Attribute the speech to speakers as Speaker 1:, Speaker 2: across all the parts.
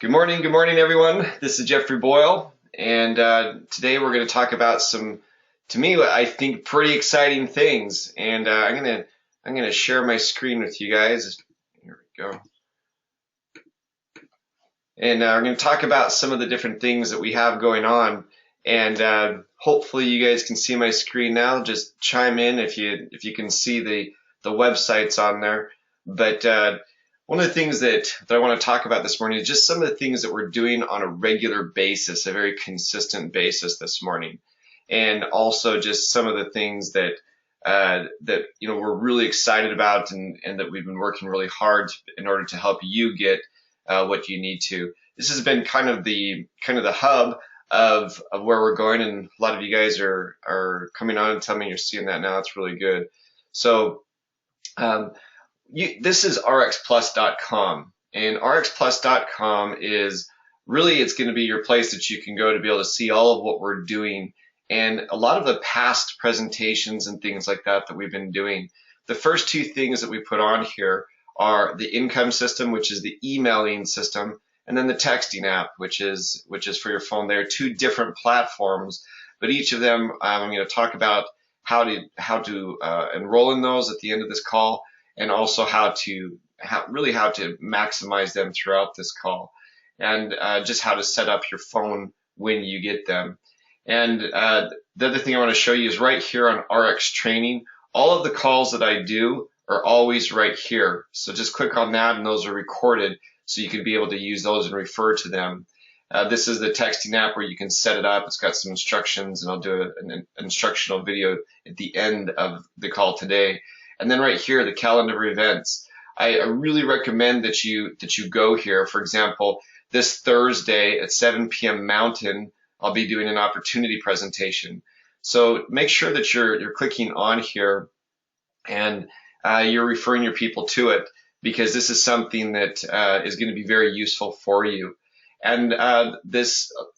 Speaker 1: Good morning, everyone. This is Jeffery Boyle, and today we're going to talk about some, to me, what I think pretty exciting things. And I'm gonna share my screen with you guys. Here we go. And we're going to talk about some of the different things that we have going on. And hopefully, you guys can see my screen now. Just chime in if you can see the websites on there. But one of the things that I want to talk about this morning is just some of the things that we're doing on a regular basis, a very consistent basis this morning, and also just some of the things that we're really excited about and that we've been working really hard in order to help you get what you need to. This has been kind of the hub of where we're going, and a lot of you guys are coming on and telling me you're seeing that now. It's really good. So. This is rxplus.com, and rxplus.com is really, it's going to be your place that you can go to be able to see all of what we're doing and a lot of the past presentations and things like that we've been doing. The first two things that we put on here are the income system, which is the emailing system, and then the texting app, which is for your phone. They're two different platforms, but each of them I'm going to talk about how to enroll in those at the end of this call, and also how to maximize them throughout this call, and just how to set up your phone when you get them. And the other thing I want to show you is right here on RX Training. All of the calls that I do are always right here. So just click on that, and those are recorded, so you can be able to use those and refer to them. This is the texting app where you can set it up. It's got some instructions, and I'll do an instructional video at the end of the call today. And then right here, the calendar of events. I really recommend that you go here. For example, this Thursday at 7 p.m. Mountain, I'll be doing an opportunity presentation. So make sure that you're clicking on here, and you're referring your people to it, because this is something that is going to be very useful for you. And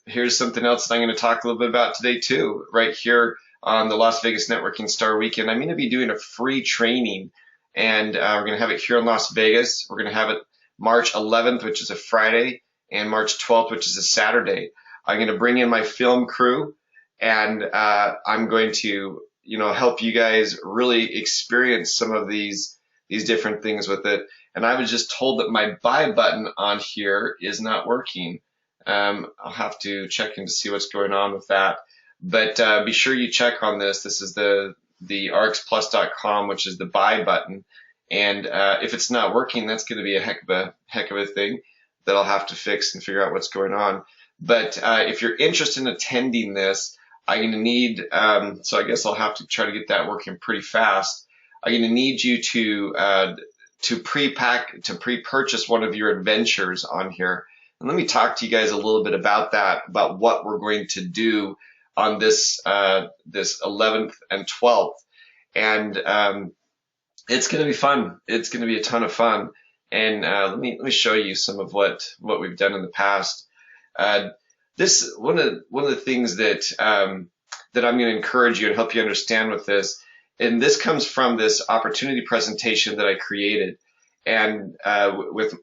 Speaker 1: here's something else that I'm going to talk a little bit about today too. Right here on the Las Vegas Networking Star Weekend, I'm going to be doing a free training, and we're going to have it here in Las Vegas. We're going to have it March 11th, which is a Friday, and March 12th, which is a Saturday. I'm going to bring in my film crew, and I'm going to help you guys really experience some of these different things with it. And I was just told that my buy button on here is not working. I'll have to check in to see what's going on with that. But be sure you check on this. This is the rxplus.com, which is the buy button. And if it's not working, that's going to be a heck of a thing that I'll have to fix and figure out what's going on. But if you're interested in attending this, I'm going to need, so I guess I'll have to try to get that working pretty fast. I'm going to need you to pre-purchase one of your adventures on here. And let me talk to you guys a little bit about that, about what we're going to do on this 11th and 12th. And it's going to be fun. It's going to be a ton of fun. And let me show you some of what we've done in the past. This one of the things that I'm going to encourage you and help you understand with this, and this comes from this opportunity presentation that I created, and with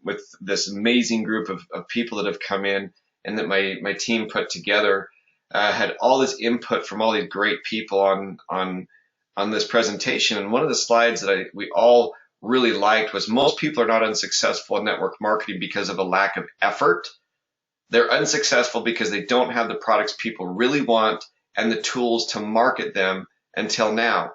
Speaker 1: this amazing group of people that have come in and that my team put together. Had all this input from all these great people on this presentation. And one of the slides that we all really liked was, most people are not unsuccessful in network marketing because of a lack of effort. They're unsuccessful because they don't have the products people really want and the tools to market them until now.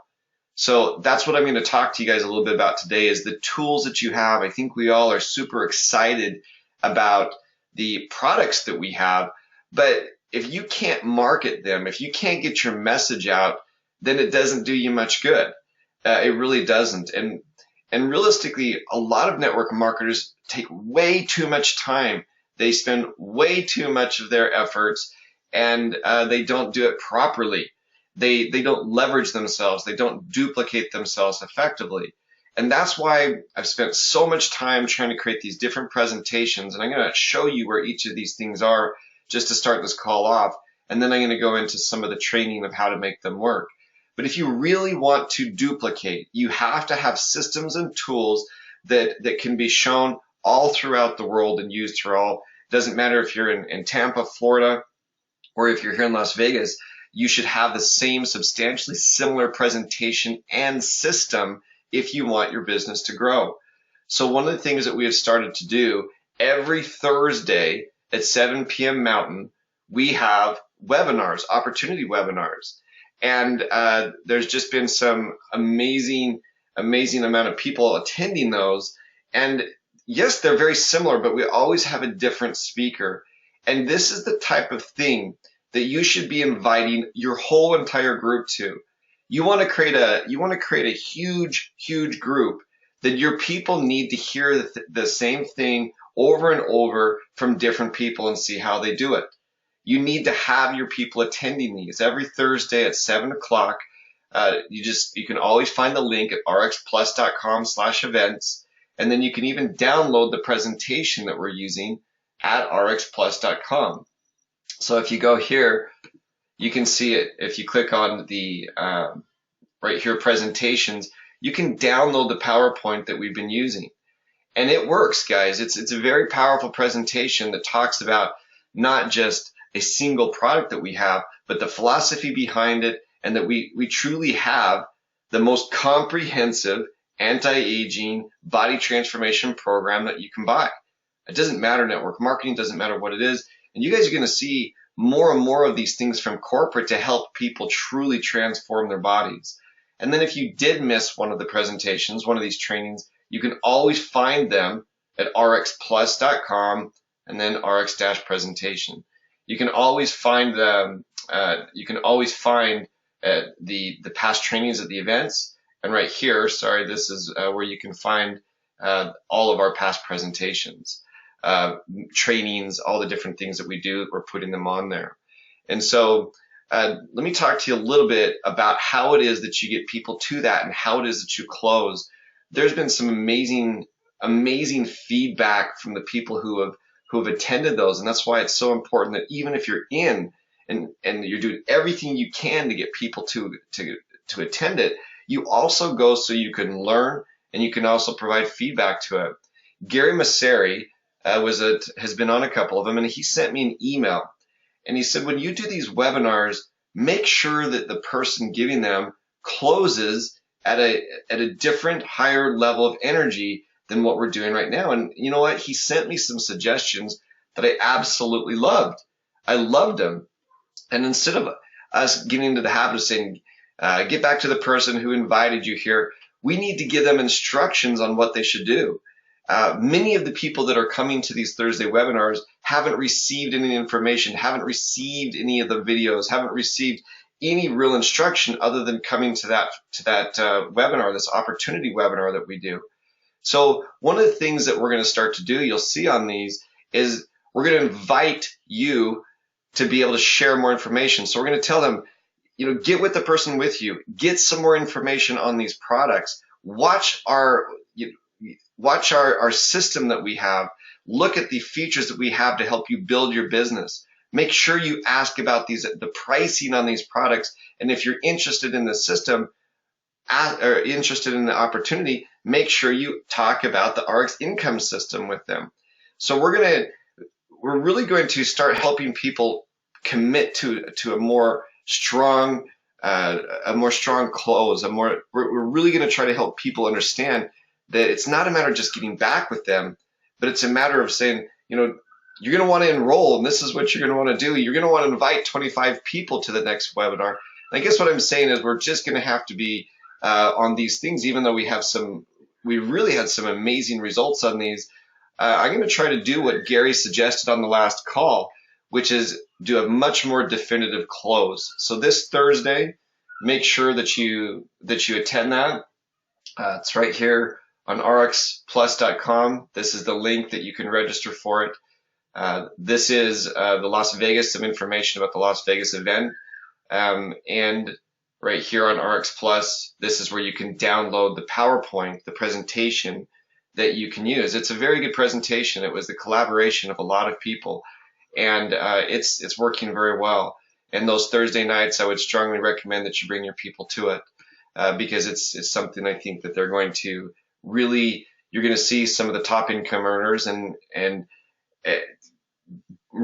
Speaker 1: So that's what I'm going to talk to you guys a little bit about today, is the tools that you have. I think we all are super excited about the products that we have, but if you can't market them, if you can't get your message out, then it doesn't do you much good. It really doesn't. And realistically, a lot of network marketers take way too much time. They spend way too much of their efforts, and they don't do it properly. They don't leverage themselves. They don't duplicate themselves effectively. And that's why I've spent so much time trying to create these different presentations. And I'm going to show you where each of these things are just to start this call off. And then I'm going to go into some of the training of how to make them work. But if you really want to duplicate, you have to have systems and tools that can be shown all throughout the world and used through all, Doesn't matter if you're in Tampa, Florida, or if you're here in Las Vegas, you should have the same substantially similar presentation and system if you want your business to grow. So one of the things that we have started to do every Thursday at 7 p.m. Mountain, we have webinars, opportunity webinars. And there's just been some amazing amount of people attending those. And yes, they're very similar, but we always have a different speaker. And this is the type of thing that you should be inviting your whole entire group to. You want to create a huge group that your people need to hear the same thing over and over from different people and see how they do it. You need to have your people attending these every Thursday at 7 o'clock. You can always find the link at rxplus.com/events. And then you can even download the presentation that we're using at rxplus.com. So if you go here, you can see it. If you click on the right here, presentations, you can download the PowerPoint that we've been using. And it works, guys. It's a very powerful presentation that talks about not just a single product that we have, but the philosophy behind it, and that we truly have the most comprehensive anti-aging body transformation program that you can buy. It doesn't matter network marketing, doesn't matter what it is. And you guys are going to see more and more of these things from corporate to help people truly transform their bodies. And then if you did miss one of the presentations, one of these trainings, you can always find them at rxplus.com and then rx-presentation. You can always find the past trainings at the events. And right here, sorry, this is where you can find all of our past presentations, trainings, all the different things that we do. We're putting them on there. And so let me talk to you a little bit about how it is that you get people to that and how it is that you close. There's been some amazing feedback from the people who have attended those, and that's why it's so important that even if you're in and you're doing everything you can to get people to attend it, you also go so you can learn and you can also provide feedback to it. Gary Masseri has been on a couple of them, and he sent me an email, and he said, when you do these webinars, make sure that the person giving them closes at a different, higher level of energy than what we're doing right now. And you know what? He sent me some suggestions that I absolutely loved. I loved them. And instead of us getting into the habit of saying, get back to the person who invited you here, we need to give them instructions on what they should do. Many of the people that are coming to these Thursday webinars haven't received any information, haven't received any of the videos, haven't received any real instruction other than coming to that webinar, this opportunity webinar that we do. So one of the things that we're going to start to do, you'll see on these, is we're going to invite you to be able to share more information. So we're going to tell them, get with the person with you, get some more information on these products, watch our system that we have, look at the features that we have to help you build your business. Make sure you ask about the pricing on these products, and if you're interested in the system or interested in the opportunity, make sure you talk about the RX income system with them. So we're really going to start helping people commit to a more strong close. We're really going to try to help people understand that it's not a matter of just getting back with them, but it's a matter of saying, you're going to want to enroll, and this is what you're going to want to do. You're going to want to invite 25 people to the next webinar. And I guess what I'm saying is we're just going to have to be on these things, even though we really had some amazing results on these. I'm going to try to do what Gary suggested on the last call, which is do a much more definitive close. So this Thursday, make sure that you attend that. It's right here on rxplus.com. This is the link that you can register for it. This is the Las Vegas, some information about the Las Vegas event. And right here on RX Plus, this is where you can download the PowerPoint, the presentation that you can use. It's a very good presentation. It was the collaboration of a lot of people, and it's working very well. And those Thursday nights, I would strongly recommend that you bring your people to it because it's something I think that they're going to really, you're going to see some of the top income earners and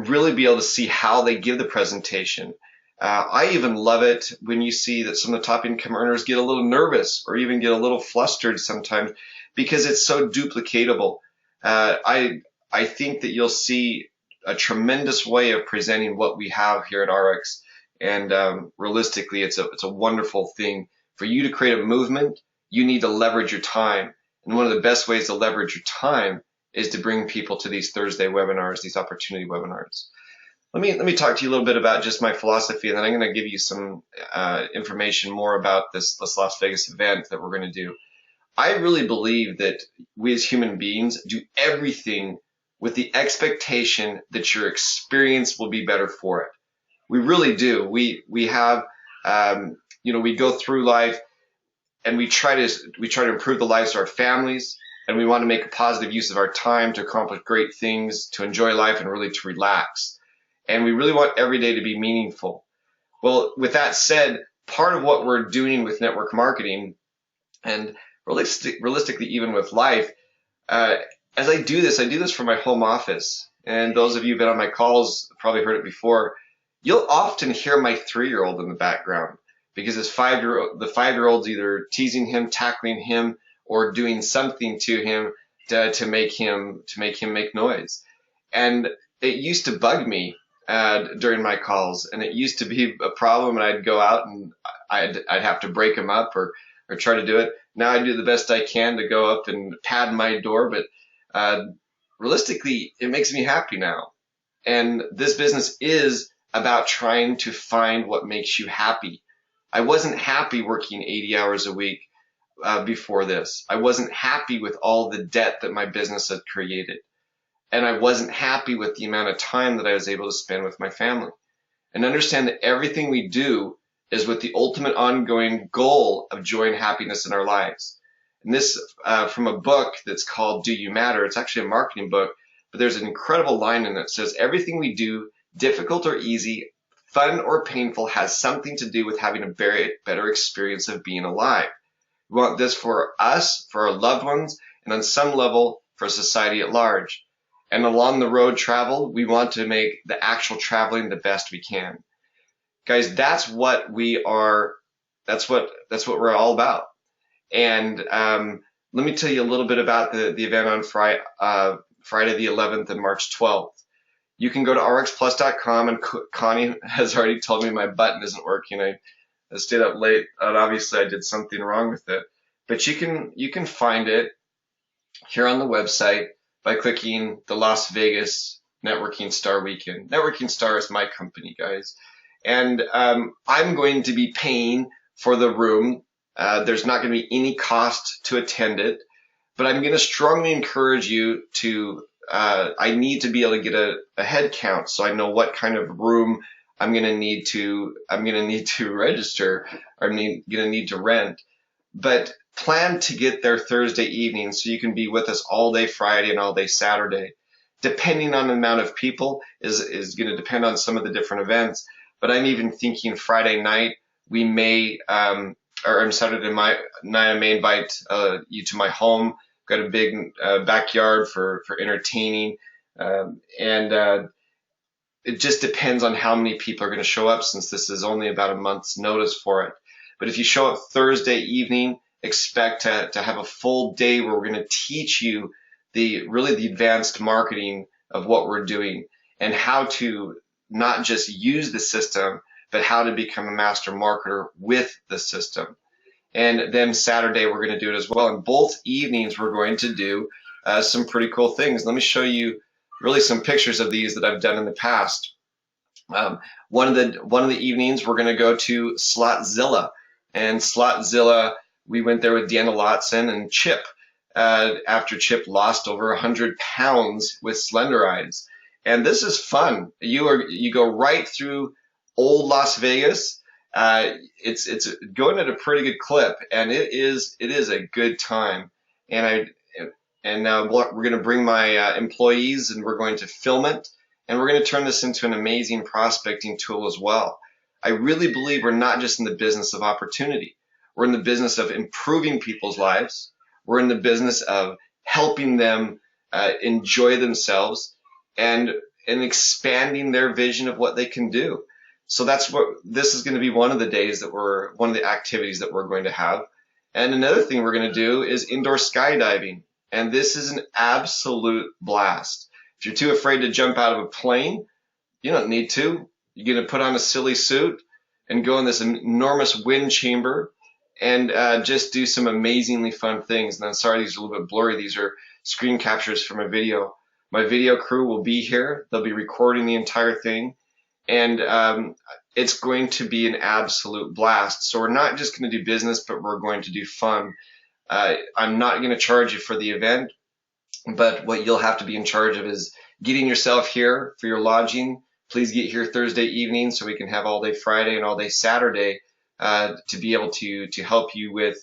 Speaker 1: really be able to see how they give the presentation. I even love it when you see that some of the top income earners get a little nervous or even get a little flustered sometimes because it's so duplicatable. I think that you'll see a tremendous way of presenting what we have here at RX, and realistically, it's a wonderful thing. For you to create a movement, you need to leverage your time, and one of the best ways to leverage your time is to bring people to these Thursday webinars, these opportunity webinars. Let me talk to you a little bit about just my philosophy, and then I'm going to give you some information more about this Las Vegas event that we're going to do. I really believe that we as human beings do everything with the expectation that your experience will be better for it. We really do. We have, we go through life and we try to improve the lives of our families, and we want to make a positive use of our time to accomplish great things, to enjoy life, and really to relax. And we really want every day to be meaningful. Well, with that said, part of what we're doing with network marketing, and realistically even with life, as I do this from my home office. And those of you who've been on my calls probably heard it before. You'll often hear my 3-year-old in the background because the 5-year-old's either teasing him, tackling him, or doing something to him to make him make noise. And it used to bug me during my calls, and it used to be a problem, and I'd go out and I'd have to break him up or try to do it. Now I do the best I can to go up and pad my door, but realistically, it makes me happy now. And this business is about trying to find what makes you happy. I wasn't happy working 80 hours a week before this. I wasn't happy with all the debt that my business had created. And I wasn't happy with the amount of time that I was able to spend with my family. And understand that everything we do is with the ultimate ongoing goal of joy and happiness in our lives. And this from a book that's called Do You Matter? It's actually a marketing book, but there's an incredible line in it that says, everything we do, difficult or easy, fun or painful, has something to do with having a better experience of being alive. We want this for us, for our loved ones, and on some level for society at large. And along the road traveled, we want to make the actual traveling the best we can. Guys, that's what we are. That's what we're all about. And let me tell you a little bit about the event on Friday the 11th and March 12th. You can go to rxplus.com, and Connie has already told me my button isn't working. I stayed up late, and obviously I did something wrong with it. But you can find it here on the website by clicking the Las Vegas Networking Star Weekend. Networking Star is my company, guys. And I'm going to be paying for the room. There's not going to be any cost to attend it, but I'm going to strongly encourage you to, I need to be able to get a head count so I know what kind of room I'm going to need to register, or I'm going to need to rent. But plan to get there Thursday evening so you can be with us all day Friday and all day Saturday. Depending on the amount of people is going to depend on some of the different events. But I'm even thinking Friday night we may, or on Saturday night I may invite you to my home. Got a big backyard for entertaining, and it just depends on how many people are going to show up, since this is only about a month's notice for it. But if you show up Thursday evening, expect to have a full day where we're going to teach you the advanced marketing of what we're doing and how to not just use the system, but how to become a master marketer with the system. And then Saturday, we're going to do it as well. And both evenings, we're going to do some pretty cool things. Let me show you really some pictures of these that I've done in the past. One of the evenings, we're going to go to Slotzilla. And Slotzilla, we went there with Deanna Lotson and Chip. After Chip lost over 100 pounds with Slenderides. And this is fun. You go right through old Las Vegas. It's going at a pretty good clip, and it is a good time. And we're going to bring my employees, and we're going to film it, and we're going to turn this into an amazing prospecting tool as well. I really believe we're not just in the business of opportunity. We're in the business of improving people's lives. We're in the business of helping them enjoy themselves. And and expanding their vision of what they can do. So this is going to be one of the activities that we're going to have. And another thing we're going to do is indoor skydiving. And this is an absolute blast. If you're too afraid to jump out of a plane, you don't need to. You're going to put on a silly suit and go in this enormous wind chamber and just do some amazingly fun things. And I'm sorry, these are a little bit blurry. These are screen captures from a video. My video crew will be here. They'll be recording the entire thing. And it's going to be an absolute blast. So we're not just going to do business, but we're going to do fun. I'm not going to charge you for the event, but what you'll have to be in charge of is getting yourself here for your lodging. Please get here Thursday evening so we can have all day Friday and all day Saturday to be able to help you with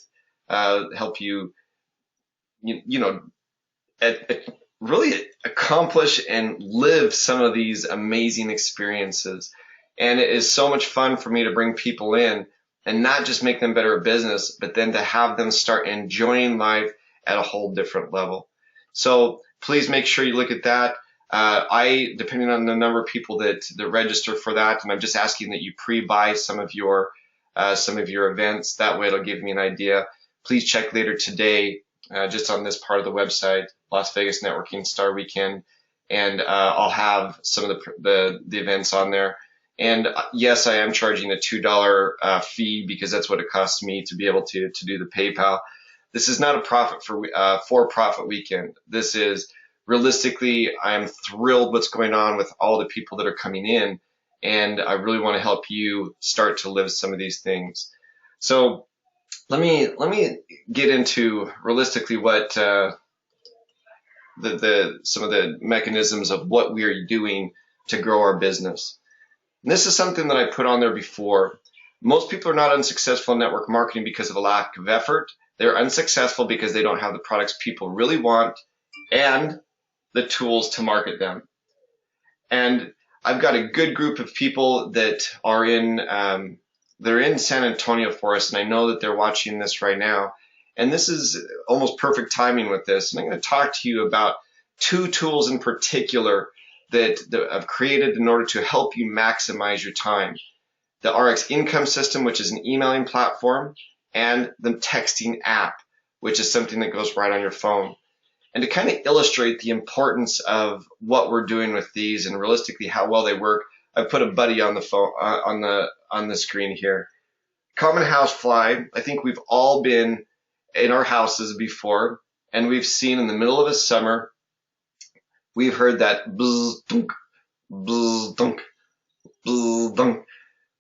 Speaker 1: really accomplish and live some of these amazing experiences. And it is so much fun for me to bring people in and not just make them better at business, but then to have them start enjoying life at a whole different level. So please make sure you look at that. Depending on the number of people that register for that, and I'm just asking that you pre-buy some of your events. That way it'll give me an idea. Please check later today, just on this part of the website, Las Vegas Networking Star Weekend, and I'll have some of the events on there. And yes, I am charging a $2 fee because that's what it costs me to be able to do the PayPal. This is not a for-profit weekend. This is realistically, I am thrilled what's going on with all the people that are coming in, and I really want to help you start to live some of these things. So let me get into realistically what some of the mechanisms of what we are doing to grow our business. And this is something that I put on there before. Most people are not unsuccessful in network marketing because of a lack of effort. They're unsuccessful because they don't have the products people really want and the tools to market them. And I've got a good group of people that are they're in San Antonio for us, and I know that they're watching this right now. And this is almost perfect timing with this. And I'm going to talk to you about two tools in particular that I've created in order to help you maximize your time. The RX Income System, which is an emailing platform, and the texting app, which is something that goes right on your phone. And to kind of illustrate the importance of what we're doing with these and realistically how well they work, I've put a buddy on the phone on the screen here. Common housefly. I think we've all been in our houses before, and we've seen in the middle of a summer, we've heard that bzz dunk, bzz dunk, bzz dunk.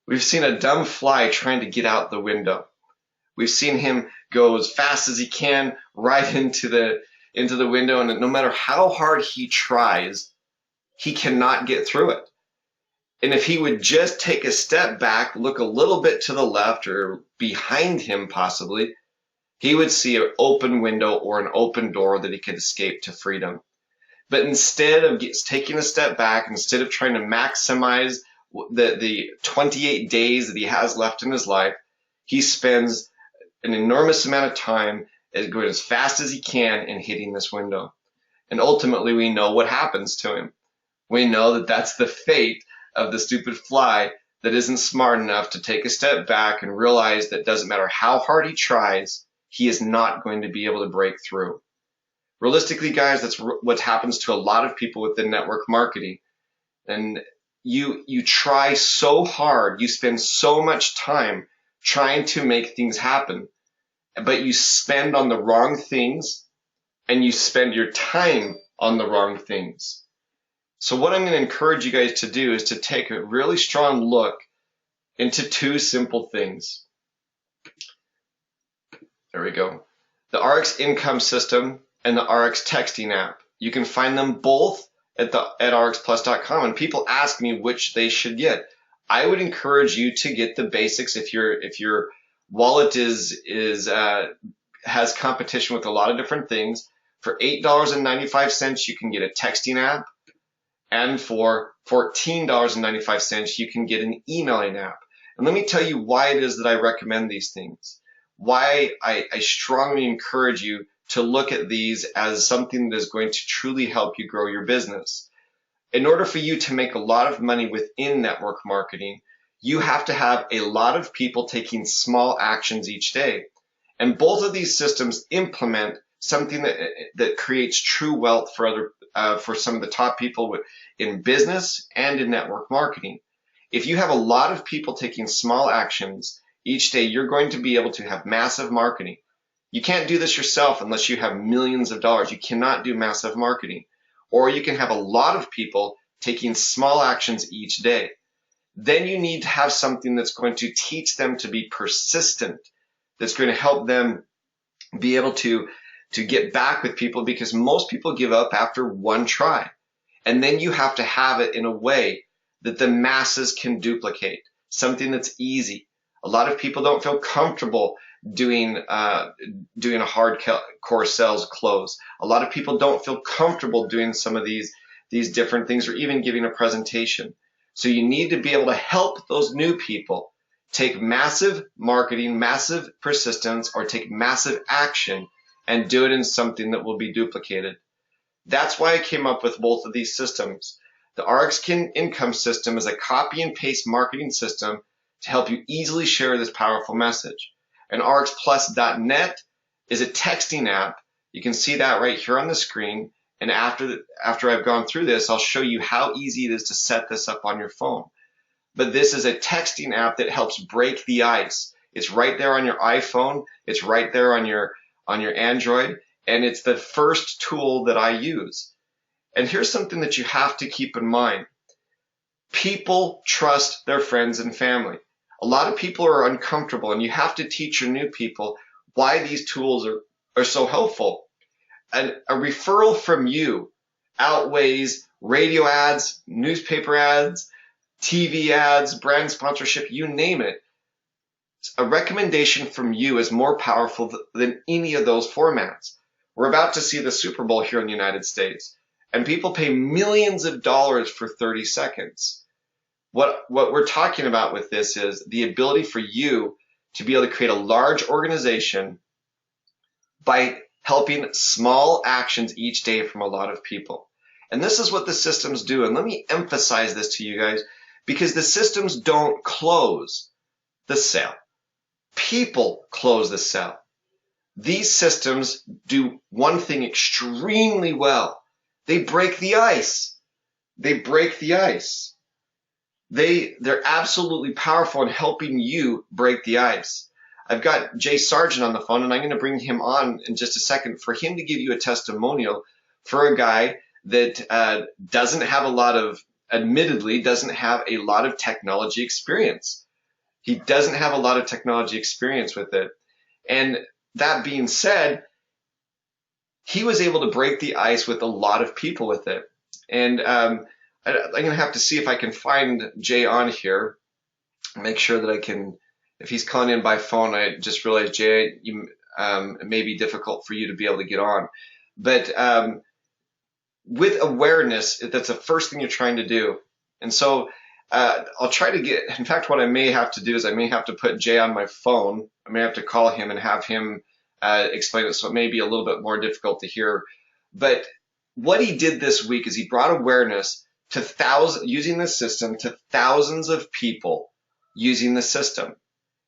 Speaker 1: We've seen a dumb fly trying to get out the window. We've seen him go as fast as he can right into the window, and no matter how hard he tries, he cannot get through it. And if he would just take a step back, look a little bit to the left or behind him possibly, he would see an open window or an open door that he could escape to freedom. But instead of taking a step back, instead of trying to maximize the 28 days that he has left in his life, he spends an enormous amount of time going as fast as he can and hitting this window. And ultimately, we know what happens to him. We know that that's the fate of the stupid fly that isn't smart enough to take a step back and realize that doesn't matter how hard he tries, he is not going to be able to break through. Realistically, guys, that's what happens to a lot of people within network marketing. And you try so hard, you spend so much time trying to make things happen, but you spend on the wrong things and you spend your time on the wrong things. So what I'm going to encourage you guys to do is to take a really strong look into two simple things. There we go. The RX Income System and the RX Texting app. You can find them both at rxplus.com, and people ask me which they should get. I would encourage you to get the basics if your wallet has competition with a lot of different things. For $8.95, you can get a texting app, and for $14.95, you can get an emailing app. And let me tell you why it is that I recommend these things. Why I strongly encourage you to look at these as something that is going to truly help you grow your business. In order for you to make a lot of money within network marketing, you have to have a lot of people taking small actions each day. And both of these systems implement something that creates true wealth for some of the top people in business and in network marketing. If you have a lot of people taking small actions each day, you're going to be able to have massive marketing. You can't do this yourself unless you have millions of dollars. You cannot do massive marketing. Or you can have a lot of people taking small actions each day. Then you need to have something that's going to teach them to be persistent, that's going to help them be able to get back with people, because most people give up after one try. And then you have to have it in a way that the masses can duplicate, something that's easy. A lot of people don't feel comfortable doing a hardcore sales close. A lot of people don't feel comfortable doing some of these different things, or even giving a presentation. So you need to be able to help those new people take massive marketing, massive persistence, or take massive action and do it in something that will be duplicated. That's why I came up with both of these systems. The RX Income system is a copy and paste marketing system to help you easily share this powerful message. And RxPlus.net is a texting app. You can see that right here on the screen. And after I've gone through this, I'll show you how easy it is to set this up on your phone. But this is a texting app that helps break the ice. It's right there on your iPhone. It's right there on your Android. And it's the first tool that I use. And here's something that you have to keep in mind. People trust their friends and family. A lot of people are uncomfortable, and you have to teach your new people why these tools are so helpful. And a referral from you outweighs radio ads, newspaper ads, TV ads, brand sponsorship, you name it. A recommendation from you is more powerful than any of those formats. We're about to see the Super Bowl here in the United States, and people pay millions of dollars for 30 seconds. What we're talking about with this is the ability for you to be able to create a large organization by helping small actions each day from a lot of people. And this is what the systems do. And let me emphasize this to you guys, because the systems don't close the sale. People close the sale. These systems do one thing extremely well. They break the ice. They break the ice. They're absolutely powerful in helping you break the ice. I've got Jay Sargent on the phone, and I'm going to bring him on in just a second for him to give you a testimonial for a guy that admittedly doesn't have a lot of technology experience. He doesn't have a lot of technology experience with it. And that being said, he was able to break the ice with a lot of people with it. And I'm going to have to see if I can find Jay on here, make sure that I can. If he's calling in by phone, I just realized, Jay, it may be difficult for you to be able to get on. But with awareness, that's the first thing you're trying to do. And so I'll try to in fact, what I may have to do is I may have to put Jay on my phone. I may have to call him and have him explain it, so it may be a little bit more difficult to hear. But what he did this week is he brought awareness to using the system to thousands of people using the system.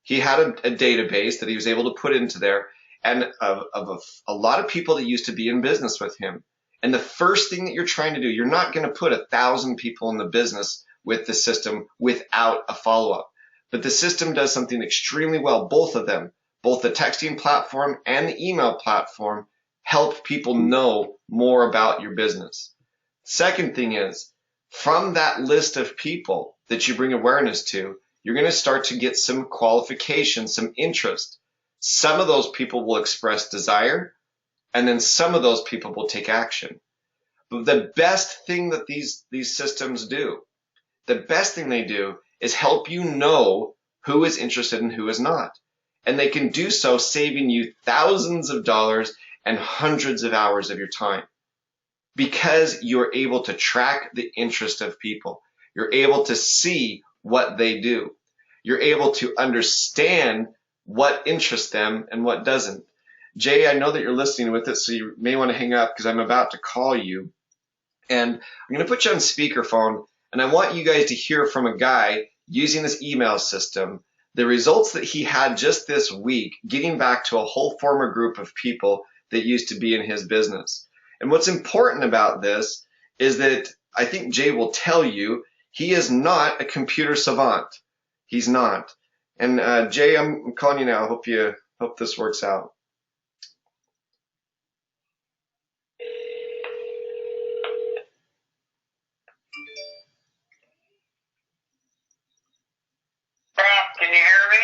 Speaker 1: He had a database that he was able to put into there, and of a lot of people that used to be in business with him. And the first thing that you're trying to do, you're not going to put 1,000 people in the business with the system without a follow-up. But the system does something extremely well. Both of them, both the texting platform and the email platform, help people know more about your business. Second thing is, from that list of people that you bring awareness to, you're going to start to get some qualifications, some interest. Some of those people will express desire, and then some of those people will take action. But the best thing that these systems do, the best thing they do is help you know who is interested and who is not. And they can do so saving you thousands of dollars and hundreds of hours of your time, because you're able to track the interest of people. You're able to see what they do. You're able to understand what interests them and what doesn't. Jay, I know that you're listening with it, so you may want to hang up because I'm about to call you. And I'm going to put you on speakerphone, and I want you guys to hear from a guy using this email system, the results that he had just this week, getting back to a whole former group of people that used to be in his business. And what's important about this is that I think Jay will tell you he is not a computer savant. He's not. And Jay, I'm calling you now. Hope this works out.
Speaker 2: Can you hear me?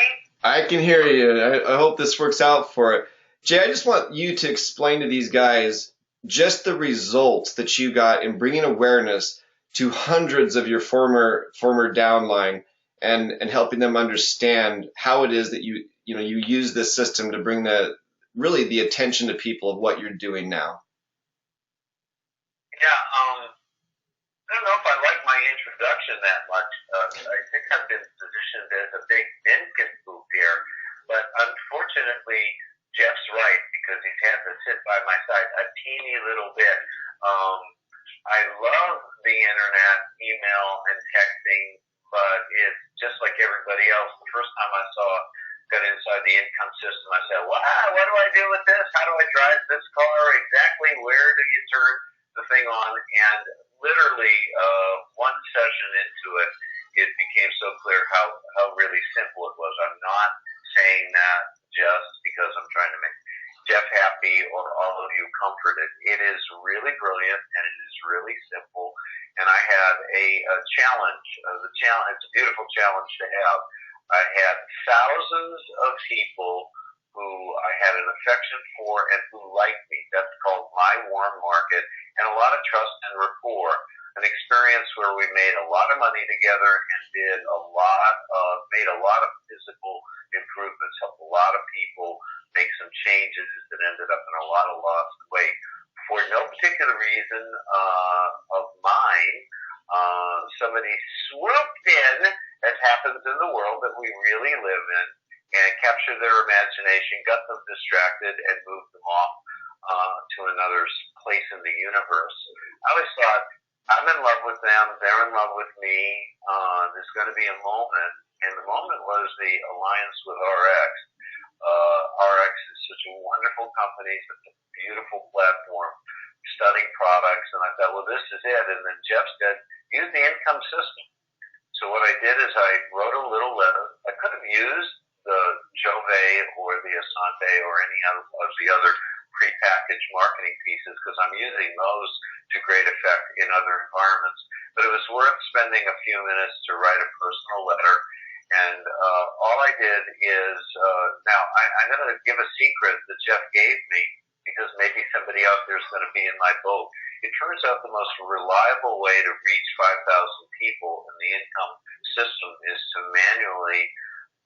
Speaker 1: I can hear you. I hope this works out for it. Jay, I just want you to explain to these guys just the results that you got in bringing awareness to hundreds of your former downline and helping them understand how it is that you use this system to bring the attention to people of what you're doing now.
Speaker 2: Yeah, I don't know if I like my introduction that much. I think I've been positioned as a big nincompoop here, but unfortunately, Jeff's right because he's had to sit by my side a teeny little bit. I love the internet, email, and texting, but it's just like everybody else. The first time I got inside the income system, I said, wow, what do I do with this? How do I drive this car? Exactly where do you turn the thing on? And literally one session into it, it became so clear how really simple it was. I'm not saying that just because I'm trying to make Jeff happy or all of you comforted. It is really brilliant and it is really simple. And I had a challenge. It's a beautiful challenge to have. I had thousands of people who I had an affection for and who liked me. That's called my warm market, and a lot of trust and rapport. An experience where we made a lot of money together and made a lot of physical improvements, helped a lot of people make some changes that ended up in a lot of lost weight. For no particular reason of mine, somebody swooped in, as happens in the world that we really live in, and captured their imagination, got them distracted, and moved them off to another place in the universe. I always thought, I'm in love with them, they're in love with me, there's going to be a moment, and the moment was the alliance with RX. RX is such a wonderful company, such a beautiful platform, studying products, and I thought, well, this is it. And then Jeff said, use the income system. So what I did is I wrote a little letter. I could have used the Jove or the Asante or any of the other prepackaged marketing pieces because I'm using those to great effect in other environments. But it was worth spending a few minutes to write a personal letter. And all I did is, now I'm going to give a secret that Jeff gave me because maybe somebody out there is going to be in my boat. It turns out the most reliable way to reach 5,000 people in the income system is to manually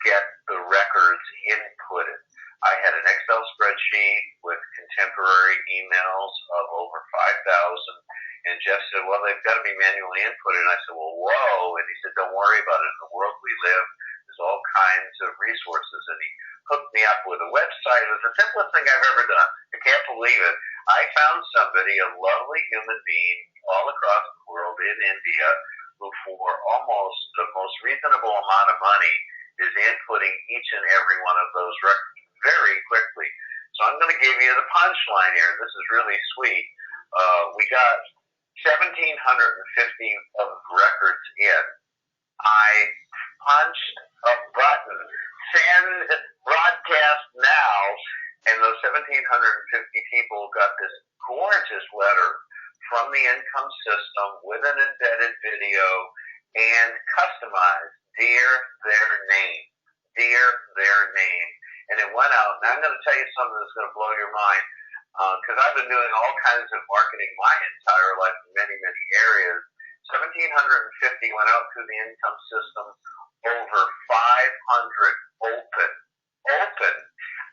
Speaker 2: get the records inputted. I had an Excel spreadsheet with contemporary emails of over 5,000, and Jeff said, well, they've got to be manually inputted. And I said, well, whoa. And he said, don't worry about it. In the world we live, there's all kinds of resources. And he hooked me up with a website. It was the simplest thing I've ever done. I can't believe it. I found somebody, a lovely human being all across the world in India, who for almost the most reasonable amount of money is inputting each and every one of those records very quickly. So I'm going to give you the punchline here. This is really sweet. We got 1,750 of records in. I punched a button, send broadcast now, and those 1,750 people got this gorgeous letter from the income system with an embedded video and customized, dear their name. And it went out. And I'm going to tell you something that's going to blow your mind, because I've been doing all kinds of marketing my entire life in many, many areas. 1,750 went out through the income system, over 500 open.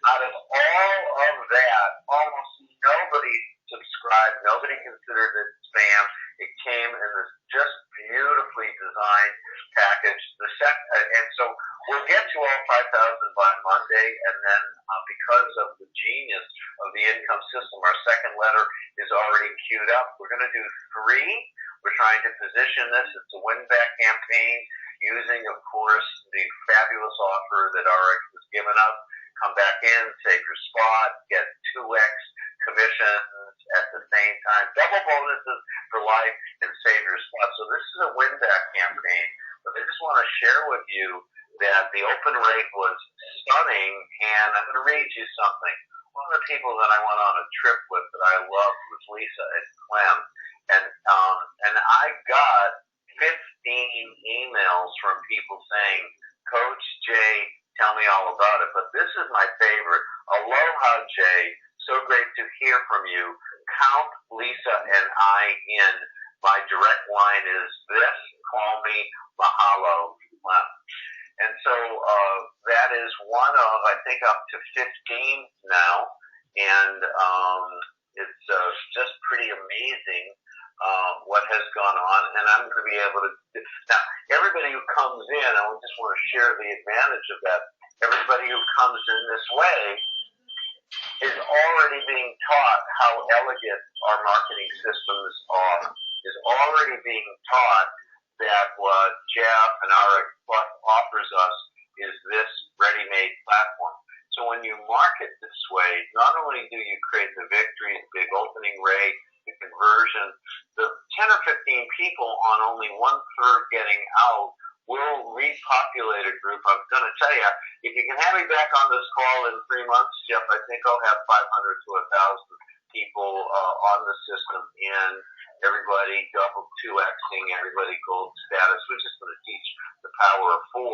Speaker 2: Out of all of that, almost nobody subscribed, nobody considered it spam. It came in this just beautifully designed design package. And so we'll get to all 5,000 by Monday, and then because of the genius of the income system, our second letter is already queued up. We're going to do 3. We're trying to position this. It's a win-back campaign using, of course, the fabulous offer that RX has given us. Come back in, save your spot, get 2x commissions at the same time, double bonuses for life, and save your spot. So this is a win-back campaign. But I just want to share with you that the open rate was stunning, and I'm going to read you something. One of the people that I went on a trip with that I loved was Lisa and Clem, and I got 15 emails from people saying, Coach Jay, tell me all about it. But this is my favorite. Aloha, Jay. So great to hear from you. Count Lisa and I in. My direct line is this. Call me. Mahalo. And so that is one of, I think, up to 15 now. And it's just pretty amazing what has gone on. And I'm going to be able to, now, everybody who comes in, I just want to share the advantage of that. Everybody who comes in this way is already being taught how elegant our marketing systems are, is already being taught that what Jeff and RX Plus offers us is this ready-made platform. So when you market this way, not only do you create the victory, the big opening rate, the conversion, the 10 or 15 people on only 1/3 getting out will repopulate a group. I'm going to tell you, if you can have me back on this call in 3 months, Jeff, I think I'll have 500 to 1,000 people on the system, and everybody double 2xing, everybody gold status. We're just going to teach the power of 4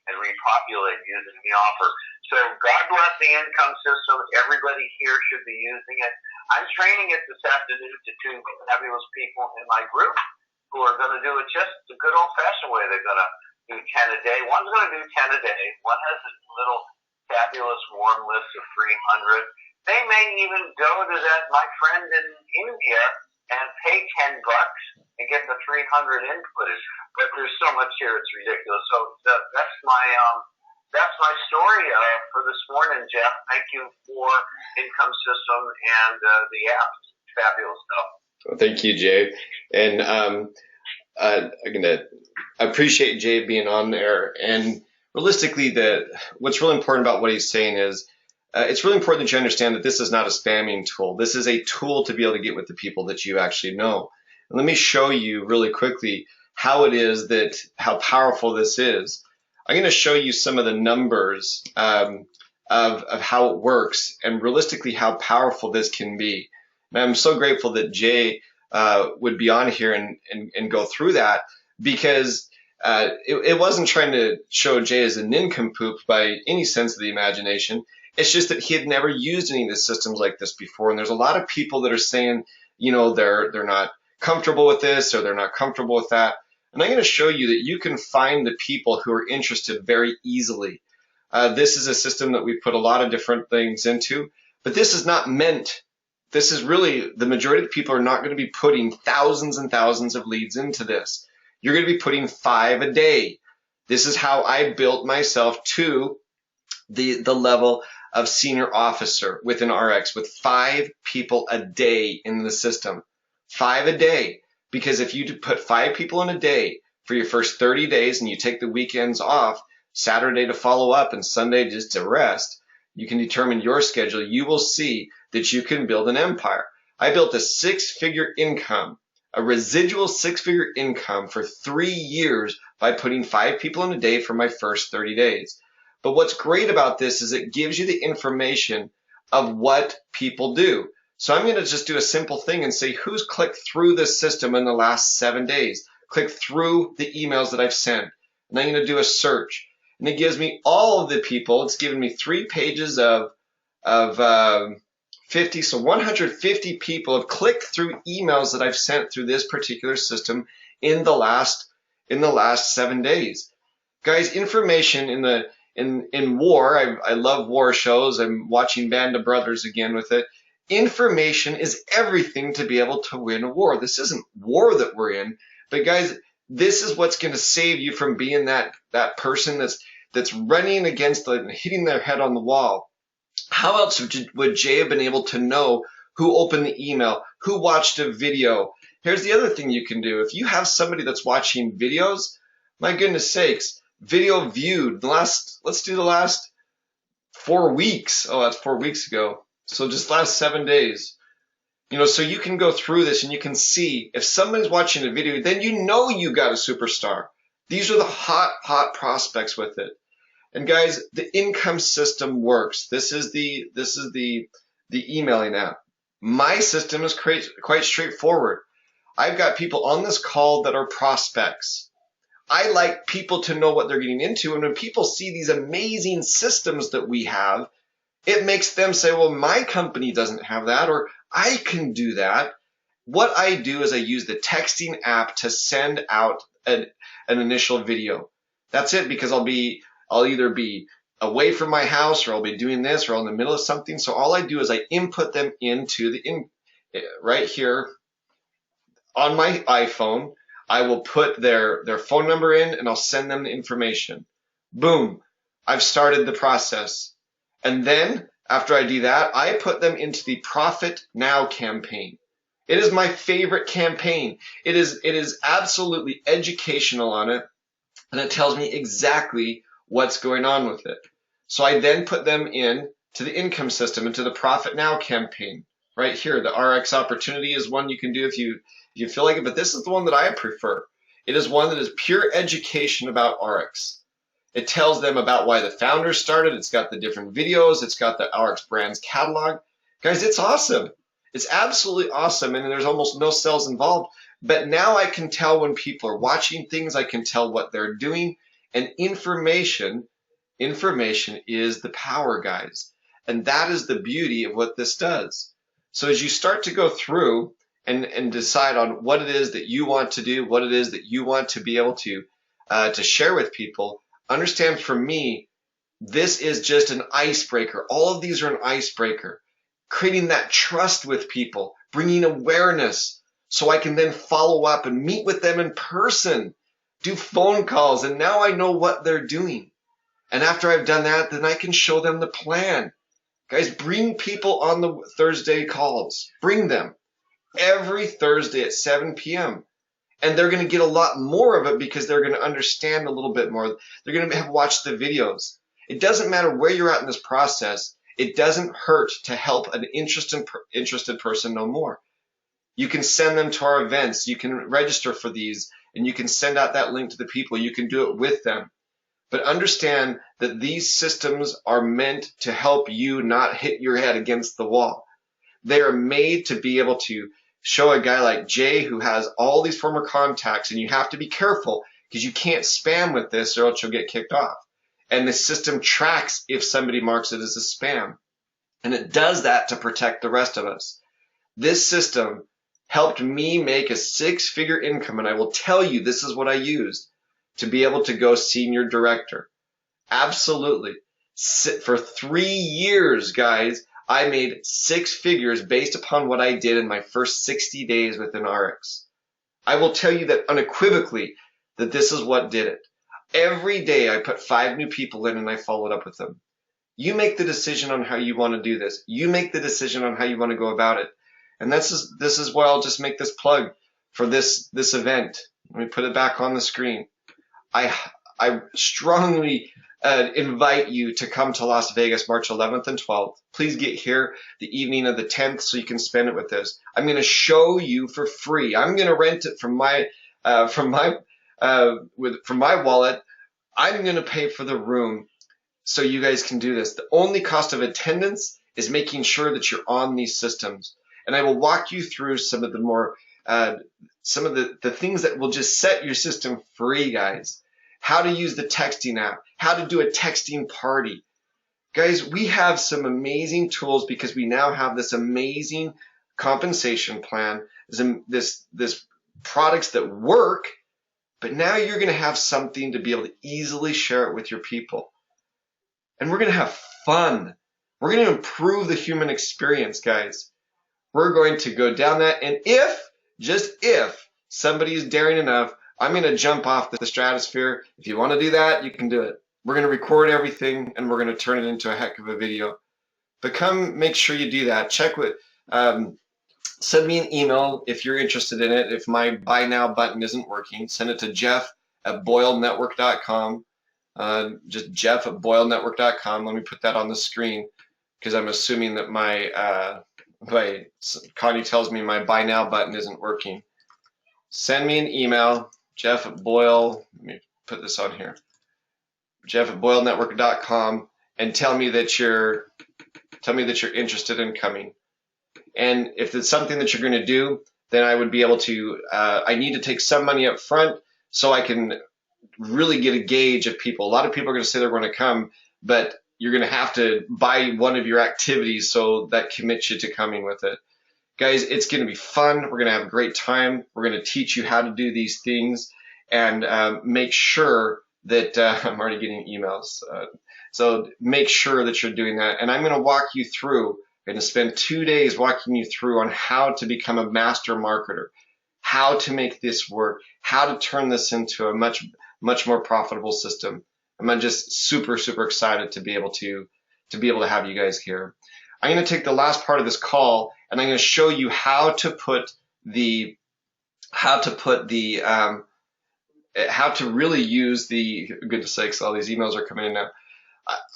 Speaker 2: and repopulate using the offer. So God bless the income system. Everybody here should be using it. I'm training it this afternoon to 2 fabulous people in my group who are going to do it just the good old-fashioned way. They're going to do 10 a day. One's going to do 10 a day. One has a little fabulous warm list of 300. They may even go to that, my friend in India, and pay $10 and get the 300 inputted. But there's so much here, it's ridiculous. So that's my story for this morning, Jeff. Thank you for Income System and the app. Fabulous stuff.
Speaker 1: Well, thank you, Jay. And I appreciate Jay being on there. And realistically, what's really important about what he's saying is it's really important that you understand that this is not a spamming tool. This is a tool to be able to get with the people that you actually know. And let me show you really quickly how powerful this is. I'm going to show you some of the numbers of how it works and realistically how powerful this can be. And I'm so grateful that Jay would be on here and go through that, because it wasn't trying to show Jay as a nincompoop by any sense of the imagination. It's just that he had never used any of the systems like this before. And there's a lot of people that are saying, they're not comfortable with this or they're not comfortable with that. And I'm going to show you that you can find the people who are interested very easily. This is a system that we put a lot of different things into, but this is not meant. This is really, the majority of the people are not going to be putting thousands and thousands of leads into this. You're going to be putting 5 a day. This is how I built myself to the level of senior officer within RX, with 5 people a day in the system. 5 a day. Because if you put 5 people in a day for your first 30 days and you take the weekends off, Saturday to follow up and Sunday just to rest, you can determine your schedule. You will see that you can build an empire. I built a 6-figure income, a residual 6-figure income for 3 years by putting 5 people in a day for my first 30 days. But what's great about this is it gives you the information of what people do. So I'm going to just do a simple thing and say who's clicked through this system in the last 7 days, clicked through the emails that I've sent. And I'm going to do a search. And it gives me all of the people. It's given me 3 pages of 50. So 150 people have clicked through emails that I've sent through this particular system in the last 7 days. Guys, information in war, I love war shows. I'm watching Band of Brothers again with it. Information is everything to be able to win a war. This isn't war that we're in, but guys, This is what's going to save you from being that person that's running against hitting their head on the wall. How else would Jay have been able to know who opened the email, who watched a video? Here's the other thing you can do. If you have somebody that's watching videos, my goodness sakes, video viewed, let's do the last 4 weeks. Oh, that's 4 weeks ago. So just last 7 days. So you can go through this and you can see if somebody's watching a video, then you know you got a superstar. These are the hot prospects with it. And guys, the income system works. This is the emailing app. My system is quite straightforward. I've got people on this call that are prospects. I like people to know what they're getting into. And when people see these amazing systems that we have, it makes them say, well, my company doesn't have that, or I can do that. What I do is I use the texting app to send out an initial video. That's it, because I'll either be away from my house, or I'll be doing this, or I'm in the middle of something. So all I do is I input them into right here on my iPhone. I will put their phone number in and I'll send them the information. Boom. I've started the process. And then after I do that, I put them into the Profit Now campaign. It is my favorite campaign. It is absolutely educational on it, and it tells me exactly what's going on with it. So I then put them in to the income system, into the Profit Now campaign. Right here, the RX opportunity is one you can do if you feel like it, but this is the one that I prefer. It is one that is pure education about RX. It tells them about why the founders started. It's got the different videos. It's got the RX brands catalog. Guys, it's awesome. It's absolutely awesome, and there's almost no sales involved. But now I can tell when people are watching things. I can tell what they're doing. And information is the power, guys. And that is the beauty of what this does. So as you start to go through and decide on what it is that you want to do, what it is that you want to be able to share with people, understand, for me, this is just an icebreaker. All of these are an icebreaker. Creating that trust with people, bringing awareness, so I can then follow up and meet with them in person, do phone calls, and now I know what they're doing. And after I've done that, then I can show them the plan. Guys, bring people on the Thursday calls. Bring them every Thursday at 7 p.m. And they're going to get a lot more of it because they're going to understand a little bit more. They're going to have watched the videos. It doesn't matter where you're at in this process. It doesn't hurt to help an interested person know more. You can send them to our events. You can register for these, and you can send out that link to the people. You can do it with them. But understand that these systems are meant to help you not hit your head against the wall. They are made to be able to show a guy like Jay, who has all these former contacts, and you have to be careful because you can't spam with this or else you'll get kicked off. And the system tracks if somebody marks it as a spam. And it does that to protect the rest of us. This system helped me make a 6-figure income, and I will tell you, this is what I used to be able to go senior director. Absolutely. For 3 years, guys, I made 6 figures based upon what I did in my first 60 days within RX. I will tell you that unequivocally that this is what did it. Every day I put 5 new people in and I followed up with them. You make the decision on how you want to do this. You make the decision on how you want to go about it. And this is why I'll just make this plug for this event. Let me put it back on the screen. I strongly invite you to come to Las Vegas March 11th and 12th. Please get here the evening of the 10th so you can spend it with us. I'm going to show you for free. I'm going to rent it from my wallet. I'm going to pay for the room so you guys can do this. The only cost of attendance is making sure that you're on these systems. And I will walk you through some of the more some of the things that will just set your system free, guys. How to use the texting app, how to do a texting party. Guys, we have some amazing tools because we now have this amazing compensation plan, this products that work, but now you're going to have something to be able to easily share it with your people. And we're going to have fun. We're going to improve the human experience, guys. We're going to go down that, and if, just if, somebody is daring enough, I'm going to jump off the stratosphere. If you want to do that, you can do it. We're going to record everything and we're going to turn it into a heck of a video. But come make sure you do that. Check with, send me an email if you're interested in it. If my buy now button isn't working, send it to jeff@boylenetwork.com. Just jeff@boylenetwork.com. Let me put that on the screen because I'm assuming that Connie tells me my buy now button isn't working. Send me an email, jeff@boyle, let me put this on here, jeff@boylenetwork.com, and tell me that you're interested in coming. And if it's something that you're going to do, then I would be able to, I need to take some money up front so I can really get a gauge of people. A lot of people are going to say they're going to come, but you're going to have to buy one of your activities so that commits you to coming with it. Guys, it's going to be fun. We're going to have a great time. We're going to teach you how to do these things and make sure that I'm already getting emails. So make sure that you're doing that. And I'm going to walk you through. I'm going to spend 2 days walking you through on how to become a master marketer, how to make this work, how to turn this into a much more profitable system. I'm just super excited to be able to have you guys here. I'm going to take the last part of this call and I'm going to show you how to really use the, goodness sakes, all these emails are coming in now.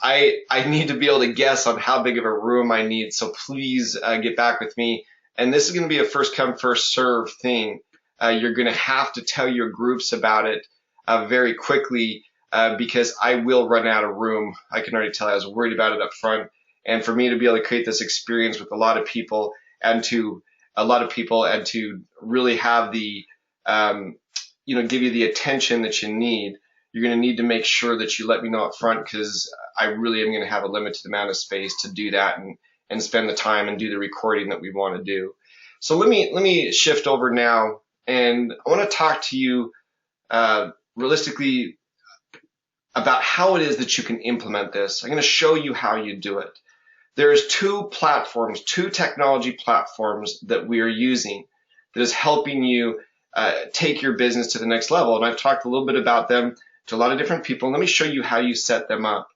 Speaker 1: I need to be able to guess on how big of a room I need, so please get back with me. And this is going to be a first come, first serve thing. You're going to have to tell your groups about it very quickly because I will run out of room. I can already tell. I was worried about it up front. And for me to be able to create this experience with a lot of people and to really have the, give you the attention that you need, you're going to need to make sure that you let me know up front because I really am going to have a limited amount of space to do that and spend the time and do the recording that we want to do. So let me shift over now, and I want to talk to you realistically about how it is that you can implement this. I'm going to show you how you do it. There's two technology platforms that we are using that is helping you take your business to the next level. And I've talked a little bit about them to a lot of different people. Let me show you how you set them up.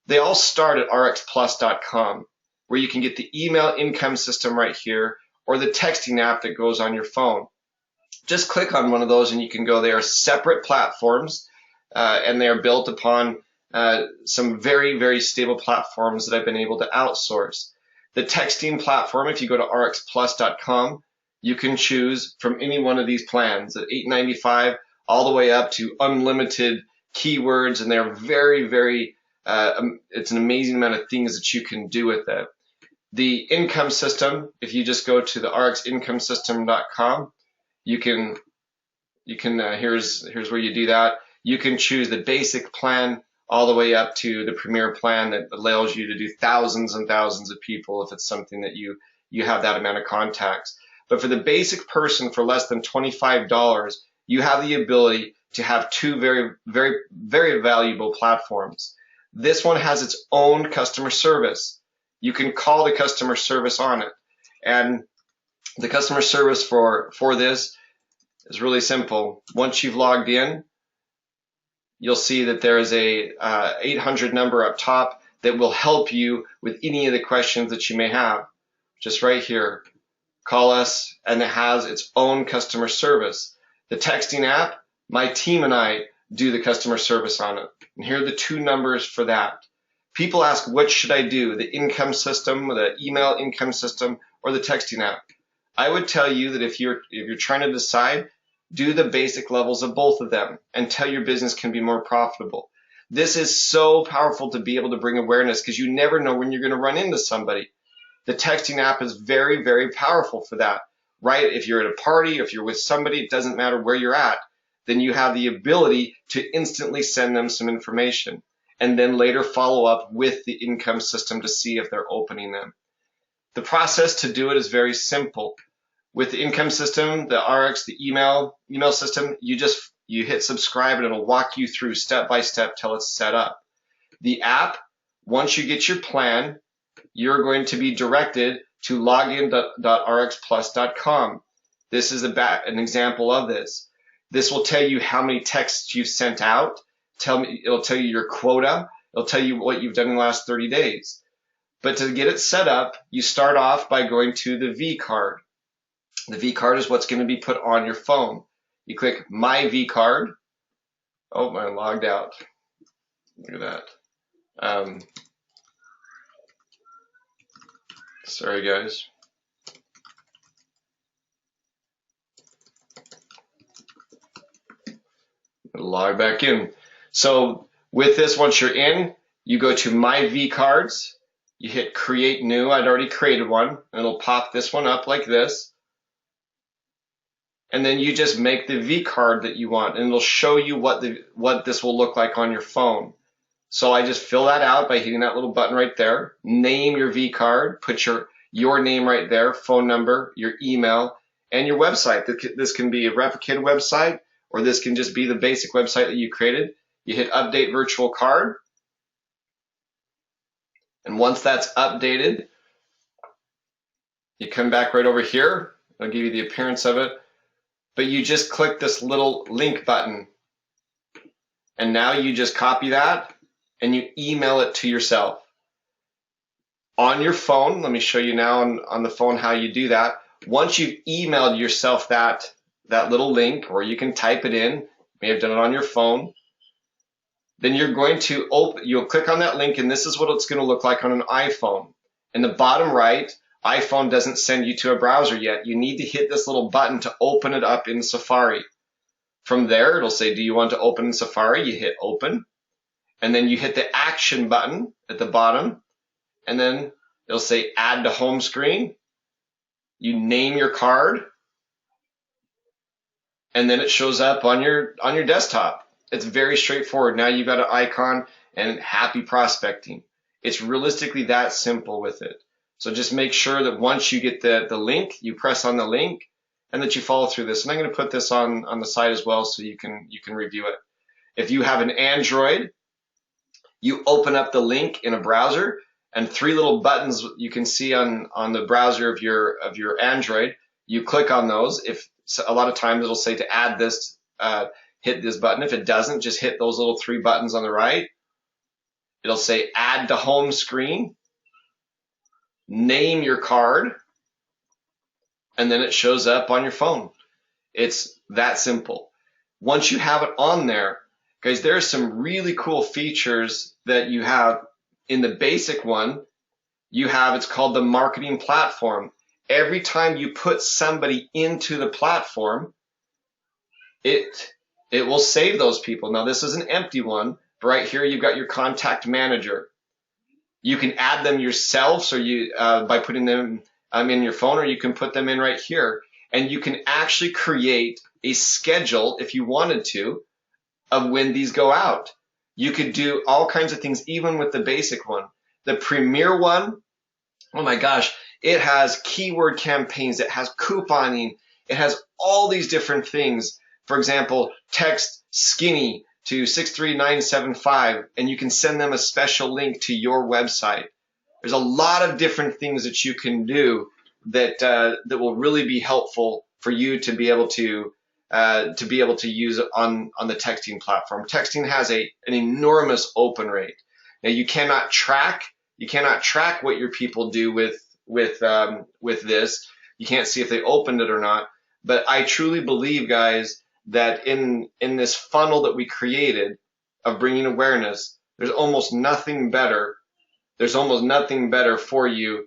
Speaker 1: They all start at rxplus.com, where you can get the email income system right here or the texting app that goes on your phone. Just click on one of those and you can go. They are separate platforms and they are built upon some very stable platforms that I've been able to outsource. The texting platform, if you go to rxplus.com, you can choose from any one of these plans at $8.95 all the way up to unlimited keywords, and they're very it's an amazing amount of things that you can do with it. The income system, if you just go to the rxincomesystem.com, you can here's where you do that. You can choose the basic plan all the way up to the premier plan that allows you to do thousands and thousands of people if it's something that you have that amount of contacts. But for the basic person, for less than $25, you have the ability to have two very valuable platforms. This one has its own customer service. You can call the customer service on it. And the customer service for this is really simple. Once you've logged in, you'll see that there is a 800 number up top that will help you with any of the questions that you may have. Just right here. Call us, and it has its own customer service. The texting app, my team and I do the customer service on it. And here are the two numbers for that. People ask, what should I do? The income system, the email income system, or the texting app? I would tell you that if you're trying to decide, do the basic levels of both of them until your business can be more profitable. This is so powerful to be able to bring awareness because you never know when you're going to run into somebody. The texting app is very powerful for that, right? If you're at a party, if you're with somebody, it doesn't matter where you're at, then you have the ability to instantly send them some information and then later follow up with the income system to see if they're opening them. The process to do it is very simple. With the income system, the RX, the email system, you hit subscribe and it'll walk you through step by step till it's set up. The app, once you get your plan, you're going to be directed to login.rxplus.com. This is an example of this. This will tell you how many texts you sent out. It'll tell you your quota. It'll tell you what you've done in the last 30 days. But to get it set up, you start off by going to the V card. The V card is what's going to be put on your phone. You click My V card. Oh, I logged out. Look at that. Sorry, guys. Log back in. So with this, once you're in, you go to My V cards. You hit Create New. I'd already created one. And it'll pop this one up like this. And then you just make the V card that you want, and it'll show you what this will look like on your phone. So I just fill that out by hitting that little button right there. Name your V card. Put your name right there, phone number, your email, and your website. This can be a replicated website, or this can just be the basic website that you created. You hit Update Virtual Card. And once that's updated, you come back right over here. I'll give you the appearance of it. But you just click this little link button. And now you just copy that and you email it to yourself. On your phone, let me show you now on the phone how you do that. Once you've emailed yourself that little link, or you can type it in, you may have done it on your phone, then you're going to you'll click on that link, and this is what it's going to look like on an iPhone. In the bottom right, iPhone doesn't send you to a browser yet. You need to hit this little button to open it up in Safari. From there, it'll say, do you want to open in Safari? You hit open, and then you hit the action button at the bottom, and then it'll say add to home screen. You name your card, and then it shows up on your desktop. It's very straightforward. Now you've got an icon and happy prospecting. It's realistically that simple with it. So just make sure that once you get the link, you press on the link, and that you follow through this. And I'm going to put this on the site as well so you can review it. If you have an Android, you open up the link in a browser, and 3 little buttons you can see on the browser of your Android. You click on those. If a lot of times it'll say to add this, hit this button. If it doesn't, just hit those little 3 buttons on the right. It'll say add to home screen, name your card, and then it shows up on your phone. It's that simple. Once you have it on there, guys, there are some really cool features that you have. In the basic one, it's called the marketing platform. Every time you put somebody into the platform, it will save those people. Now, this is an empty one, but right here you've got your contact manager. You can add them yourself, so by putting them in your phone, or you can put them in right here. And you can actually create a schedule, if you wanted to, of when these go out. You could do all kinds of things, even with the basic one. The premier one, oh my gosh, it has keyword campaigns, it has couponing, it has all these different things. For example, text skinny to 63975, and you can send them a special link to your website. There's a lot of different things that you can do that will really be helpful for you to be able to use on the texting platform. Texting has an enormous open rate. Now you cannot track what your people do with this. You can't see if they opened it or not. But I truly believe, guys, that in this funnel that we created of bringing awareness, there's almost nothing better for you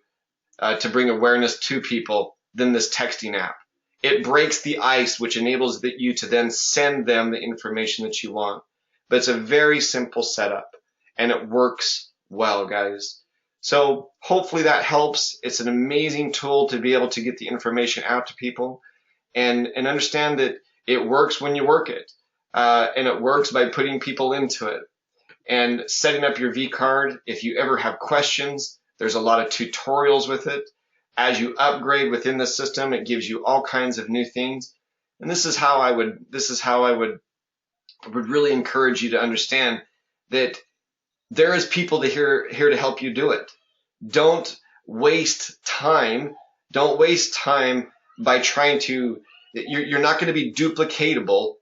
Speaker 1: to bring awareness to people than this texting app. It breaks the ice, which enables you to then send them the information that you want. But it's a very simple setup, and it works well, guys. So hopefully that helps. It's an amazing tool to be able to get the information out to people, and understand that it works when you work it. And it works by putting people into it. And setting up your V card, if you ever have questions, there's a lot of tutorials with it. As you upgrade within the system, it gives you all kinds of new things. And this is how I would really encourage you to understand that there is people here to help you do it. Don't waste time. Don't waste time by trying to, you're not going to be duplicatable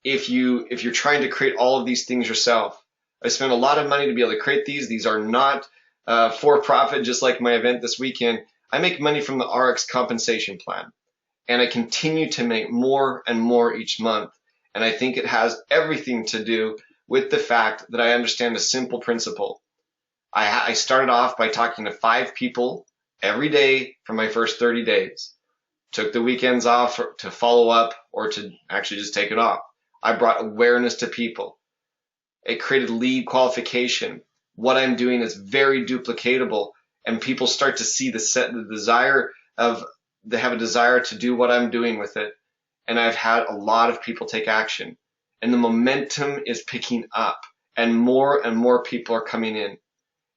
Speaker 1: if you're trying to create all of these things yourself. I spent a lot of money to be able to create these. These are not for profit, just like my event this weekend. I make money from the RX compensation plan, and I continue to make more and more each month. And I think it has everything to do with the fact that I understand a simple principle. I started off by talking to 5 people every day for my first 30 days. Took the weekends off to follow up or to actually just take it off. I brought awareness to people. It created lead qualification. What I'm doing is very duplicatable, and people start to see the desire of, they have a desire to do what I'm doing with it. And I've had a lot of people take action, and the momentum is picking up, and more people are coming in.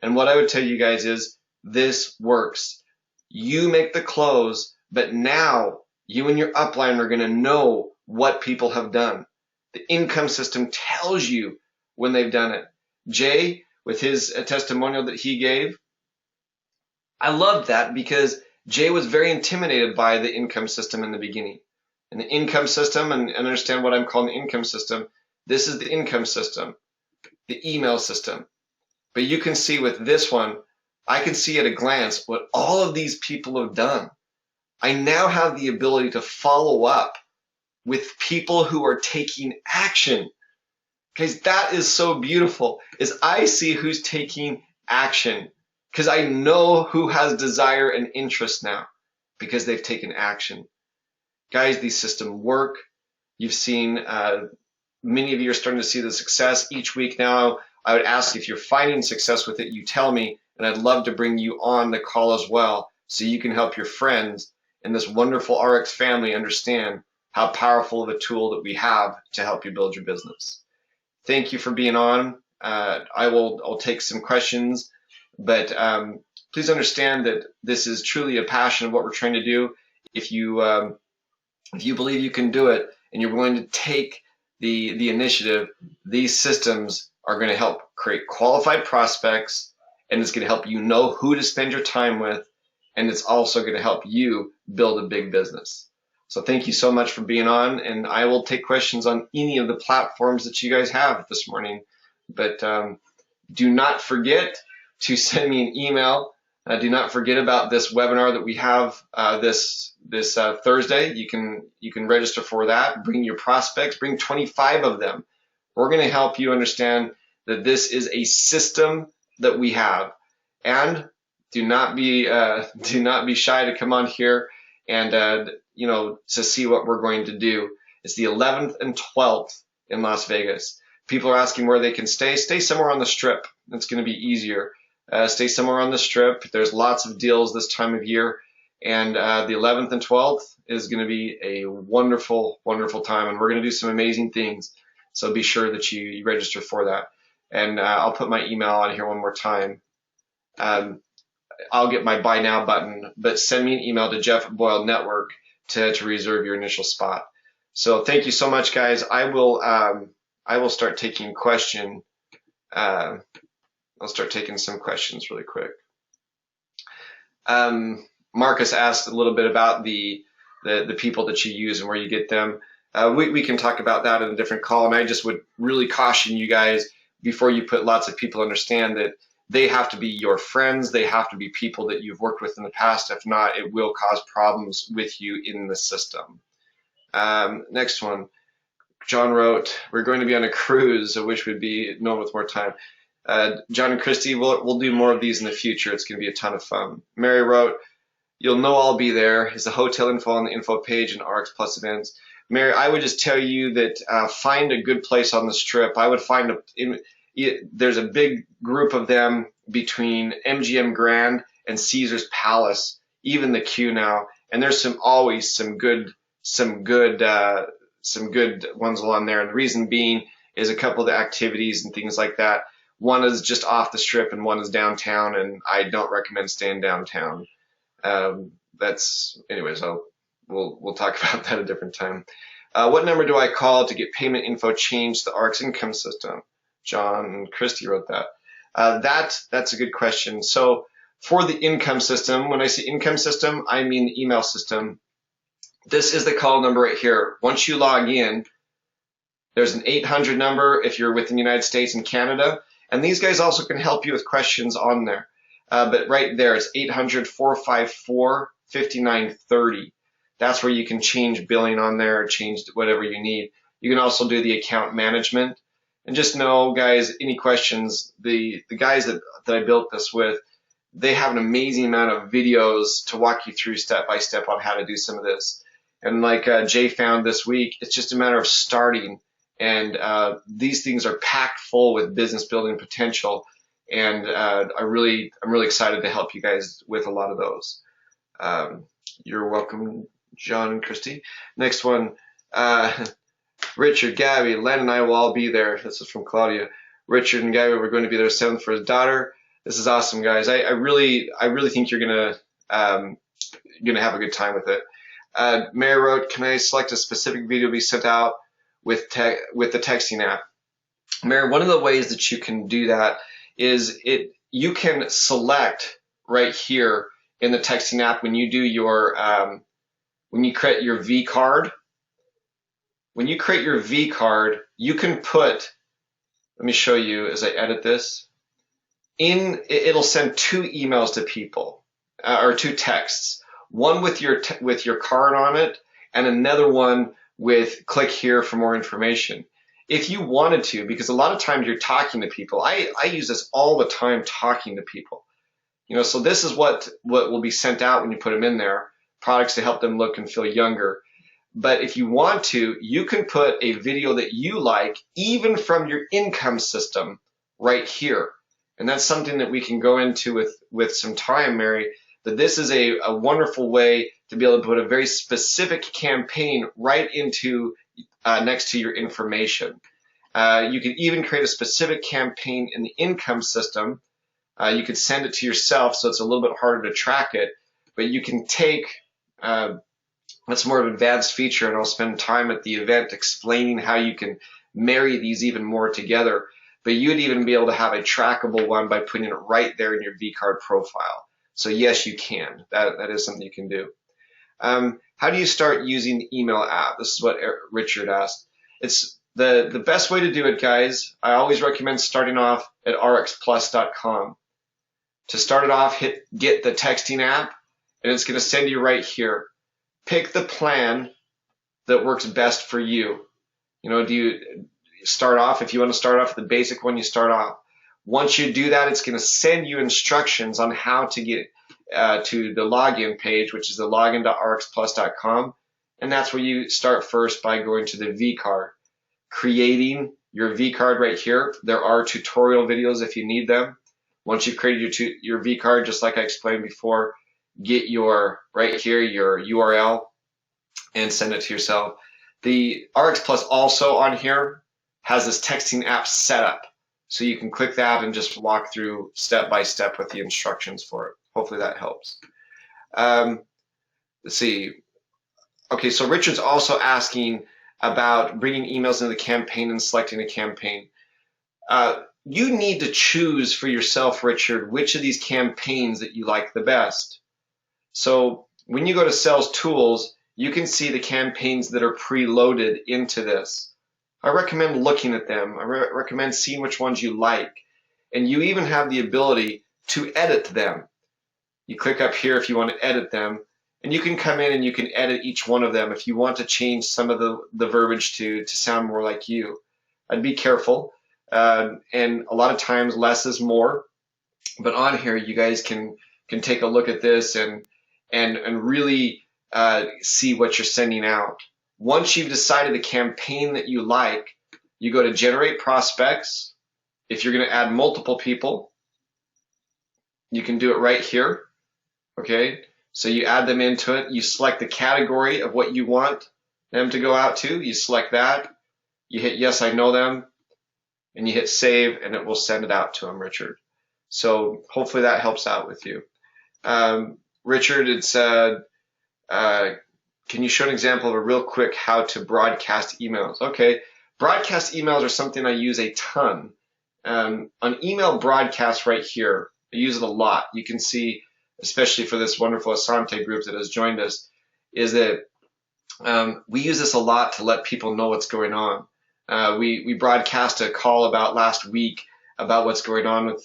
Speaker 1: And what I would tell you guys is this works. You make the close, but now you and your upline are going to know what people have done. The income system tells you when they've done it. Jay, with his testimonial that he gave, I loved that because Jay was very intimidated by the income system in the beginning. And the income system, and understand what I'm calling the income system, this is the income system, the email system. But you can see with this one, I can see at a glance what all of these people have done. I now have the ability to follow up with people who are taking action. Guys, that is so beautiful, is I see who's taking action because I know who has desire and interest now because they've taken action. Guys, these systems work. You've seen, many of you are starting to see the success each week now. I would ask if you're finding success with it, you tell me, and I'd love to bring you on the call as well so you can help your friends in this wonderful RX family understand how powerful of a tool that we have to help you build your business. Thank you for being on. I'll take some questions, but please understand that this is truly a passion of what we're trying to do. If you believe you can do it and you're willing to take the initiative, these systems are going to help create qualified prospects, and it's going to help you know who to spend your time with, and it's also going to help you build a big business. So thank you so much for being on, and I will take questions on any of the platforms that you guys have this morning. But do not forget to send me an email. Do not forget about this webinar that we have this Thursday. You can register for that. Bring your prospects. Bring 25 of them. We're going to help you understand that this is a system that we have. And do not be shy to come on here and to see what we're going to do. It's the 11th and 12th in Las Vegas. People are asking where they can stay. Stay somewhere on the Strip. It's going to be easier. Stay somewhere on the Strip. There's lots of deals this time of year. And the 11th and 12th is going to be a wonderful, wonderful time. And we're going to do some amazing things. So be sure that you register for that. And I'll put my email on here one more time. I'll get my buy now button, but send me an email to Jeffery Boyle Network to reserve your initial spot. So thank you so much, guys. I will start taking question. I'll start taking some questions really quick. Marcus asked a little bit about the people that you use and where you get them. We can talk about that in a different call, and I just would really caution you guys before you put lots of people, understand that they have to be your friends. They have to be people that you've worked with in the past. If not, it will cause problems with you in the system. Next one. John wrote, we're going to be on a cruise. I wish we'd be known with more time. John and Christy, we'll do more of these in the future. It's going to be a ton of fun. Mary wrote, you'll know I'll be there. Is the hotel info on the info page and RX Plus events? Mary, I would just tell you that find a good place on the Strip. I would find there's a big group of them between MGM Grand and Caesar's Palace, even the Q now. And there's always some good ones along there. And the reason being is a couple of the activities and things like that. One is just off the Strip and one is downtown, and I don't recommend staying downtown. Anyways, we'll talk about that a different time. What number do I call to get payment info changed to the RX income system? John and Christy wrote that. That's a good question. So for the income system, when I say income system, I mean the email system. This is the call number right here. Once you log in, There's an 800 number if you're within the United States and Canada. And these guys also can help you with questions on there. But right there, it's 800-454-5930. That's where you can change billing on there or change whatever you need. You can also do the account management. And just know, guys, any questions, the guys that I built this with, they have an amazing amount of videos to walk you through step by step on how to do some of this. And like Jay found this week, it's just a matter of starting. And these things are packed full with business building potential. And I'm really excited to help you guys with a lot of those. You're welcome, John and Christy. Next one, Richard, Gabby, Len and I will all be there. This is from Claudia. Richard and Gabby, we're going to be there 7th for his daughter. This is awesome, guys. I really think you're gonna have a good time with it. Mary wrote, can I select a specific video to be sent out with the texting app? Mary, one of the ways that you can do that is you can select right here in the texting app when you do your when you create your V card. When you create your V card, you can put, let me show you as I edit this. It'll send 2 emails to people, or 2 texts. One with your card on it, and another one with click here for more information. If you wanted to, because a lot of times you're talking to people. I use this all the time, talking to people. So this is what will be sent out when you put them in there. Products to help them look and feel younger. But if you want to, you can put a video that you like, even from your income system, right here. And that's something that we can go into with some time, Mary. But this is a wonderful way to be able to put a very specific campaign right into next to your information. You can even create a specific campaign in the income system. You could send it to yourself, so it's a little bit harder to track it. But you can take, that's more of an advanced feature, and I'll spend time at the event explaining how you can marry these even more together. But you'd even be able to have a trackable one by putting it right there in your V-card profile. So yes, you can. That is something you can do. How do you start using the email app? This is what Richard asked. It's the best way to do it, guys. I always recommend starting off at rxplus.com. To start it off, get the texting app, and it's going to send you right here. Pick the plan that works best for you. Do you start off, if you want to start off with the basic one, you start off. Once you do that, it's going to send you instructions on how to get to the login page, which is the login.rxplus.com. And that's where you start first by going to the V card. Creating your V card right here. There are tutorial videos if you need them. Once you've created your V card, just like I explained before, get right here, your URL, and send it to yourself. The RX Plus also on here has this texting app setup. So you can click that and just walk through step by step with the instructions for it. Hopefully that helps. Let's see. Okay, so Richard's also asking about bringing emails into the campaign and selecting a campaign. You need to choose for yourself, Richard, which of these campaigns that you like the best. So when you go to Sales Tools, you can see the campaigns that are preloaded into this. I recommend looking at them. I recommend seeing which ones you like. And you even have the ability to edit them. You click up here if you want to edit them, and you can come in and you can edit each one of them if you want to change some of the verbiage to sound more like you. I'd be careful. And a lot of times less is more. But on here, you guys can take a look at this and really see what you're sending out. Once you've decided the campaign that you like, you go to Generate Prospects. If you're going to add multiple people, you can do it right here. Okay, so you add them into it. You select the category of what you want them to go out to. You select that. You hit Yes, I know them. And you hit Save, and it will send it out to them, Richard. So hopefully that helps out with you. Richard, it's can you show an example of a real quick how to broadcast emails? Okay, broadcast emails are something I use a ton. On email broadcast right here, I use it a lot. You can see, especially for this wonderful Asante group that has joined us, is that we use this a lot to let people know what's going on. We broadcast a call about last week about what's going on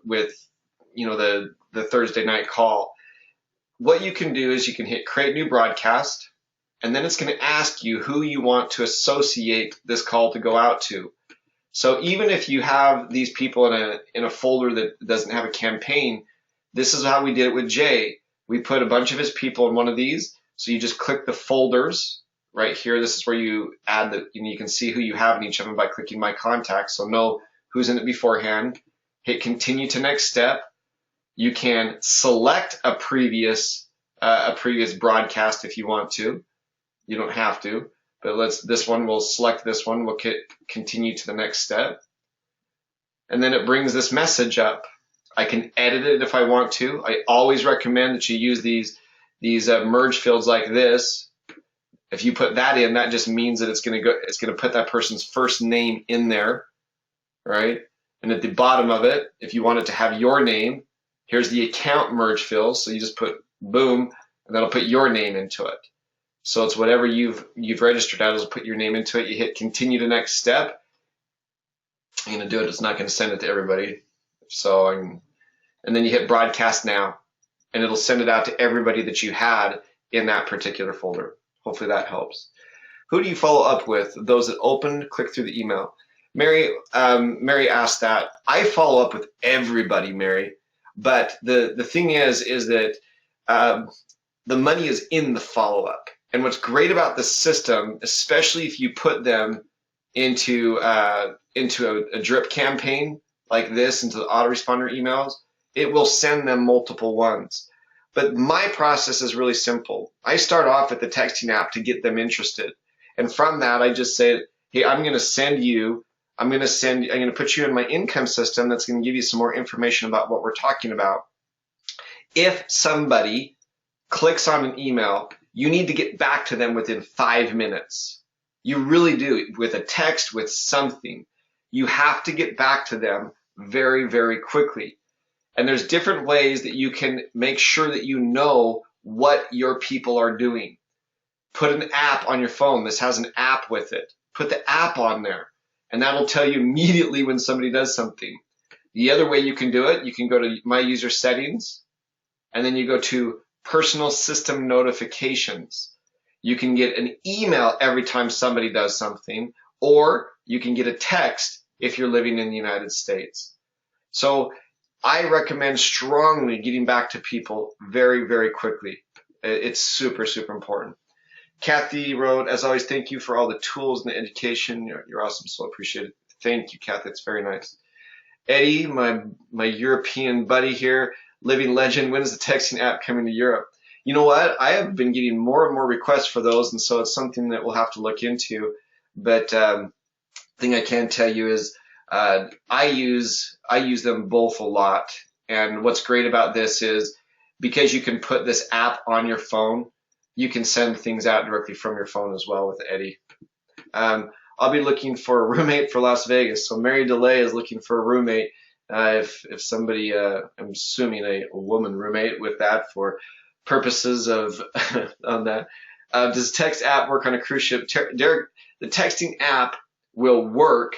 Speaker 1: with the Thursday night call. What you can do is you can hit create new broadcast, and then it's going to ask you who you want to associate this call to go out to. So even if you have these people in a folder that doesn't have a campaign, this is how we did it with Jay. We put a bunch of his people in one of these. So you just click the folders right here. This is where you add you can see who you have in each of them by clicking my contacts. So know who's in it beforehand. Hit continue to next step. You can select a previous broadcast if you want to. You don't have to, but we'll select this one. We'll continue to the next step. And then it brings this message up. I can edit it if I want to. I always recommend that you use these merge fields like this. If you put that in, that just means that it's going to put that person's first name in there, right? And at the bottom of it, if you want it to have your name, here's the account merge field. So you just put boom, and that'll put your name into it. So it's whatever you've registered as, it'll put your name into it. You hit continue to next step. I'm going to do it. It's not going to send it to everybody. And then you hit broadcast now, and it'll send it out to everybody that you had in that particular folder. Hopefully that helps. Who do you follow up with? Those that opened, click through the email. Mary asked that. I follow up with everybody, Mary. But the thing is that the money is in the follow-up. And what's great about the system, especially if you put them into a drip campaign like this, into the autoresponder emails, it will send them multiple ones. But my process is really simple. I start off with the texting app to get them interested. And from that, I just say, hey, I'm going to put you in my income system that's going to give you some more information about what we're talking about. If somebody clicks on an email, you need to get back to them within 5 minutes. You really do. With a text, with something. You have to get back to them very, very quickly. And there's different ways that you can make sure that you know what your people are doing. Put an app on your phone. This has an app with it. Put the app on there, and that'll tell you immediately when somebody does something. The other way you can do it, you can go to My User Settings, and then you go to Personal System Notifications. You can get an email every time somebody does something, or you can get a text if you're living in the United States. So I recommend strongly getting back to people very, very quickly. It's super, super important. Kathy wrote, as always, thank you for all the tools and the education. You're awesome, so appreciate it. Thank you, Kathy. It's very nice. Eddie, my European buddy here, living legend, when is the texting app coming to Europe? You know what? I have been getting more and more requests for those, and so it's something that we'll have to look into. But the thing I can tell you is I use them both a lot. And what's great about this is because you can put this app on your phone, you can send things out directly from your phone as well with Eddie. I'll be looking for a roommate for Las Vegas. So Mary DeLay is looking for a roommate. If somebody, I'm assuming a woman roommate with that for purposes of on that. Does text app work on a cruise ship? Derek, the texting app will work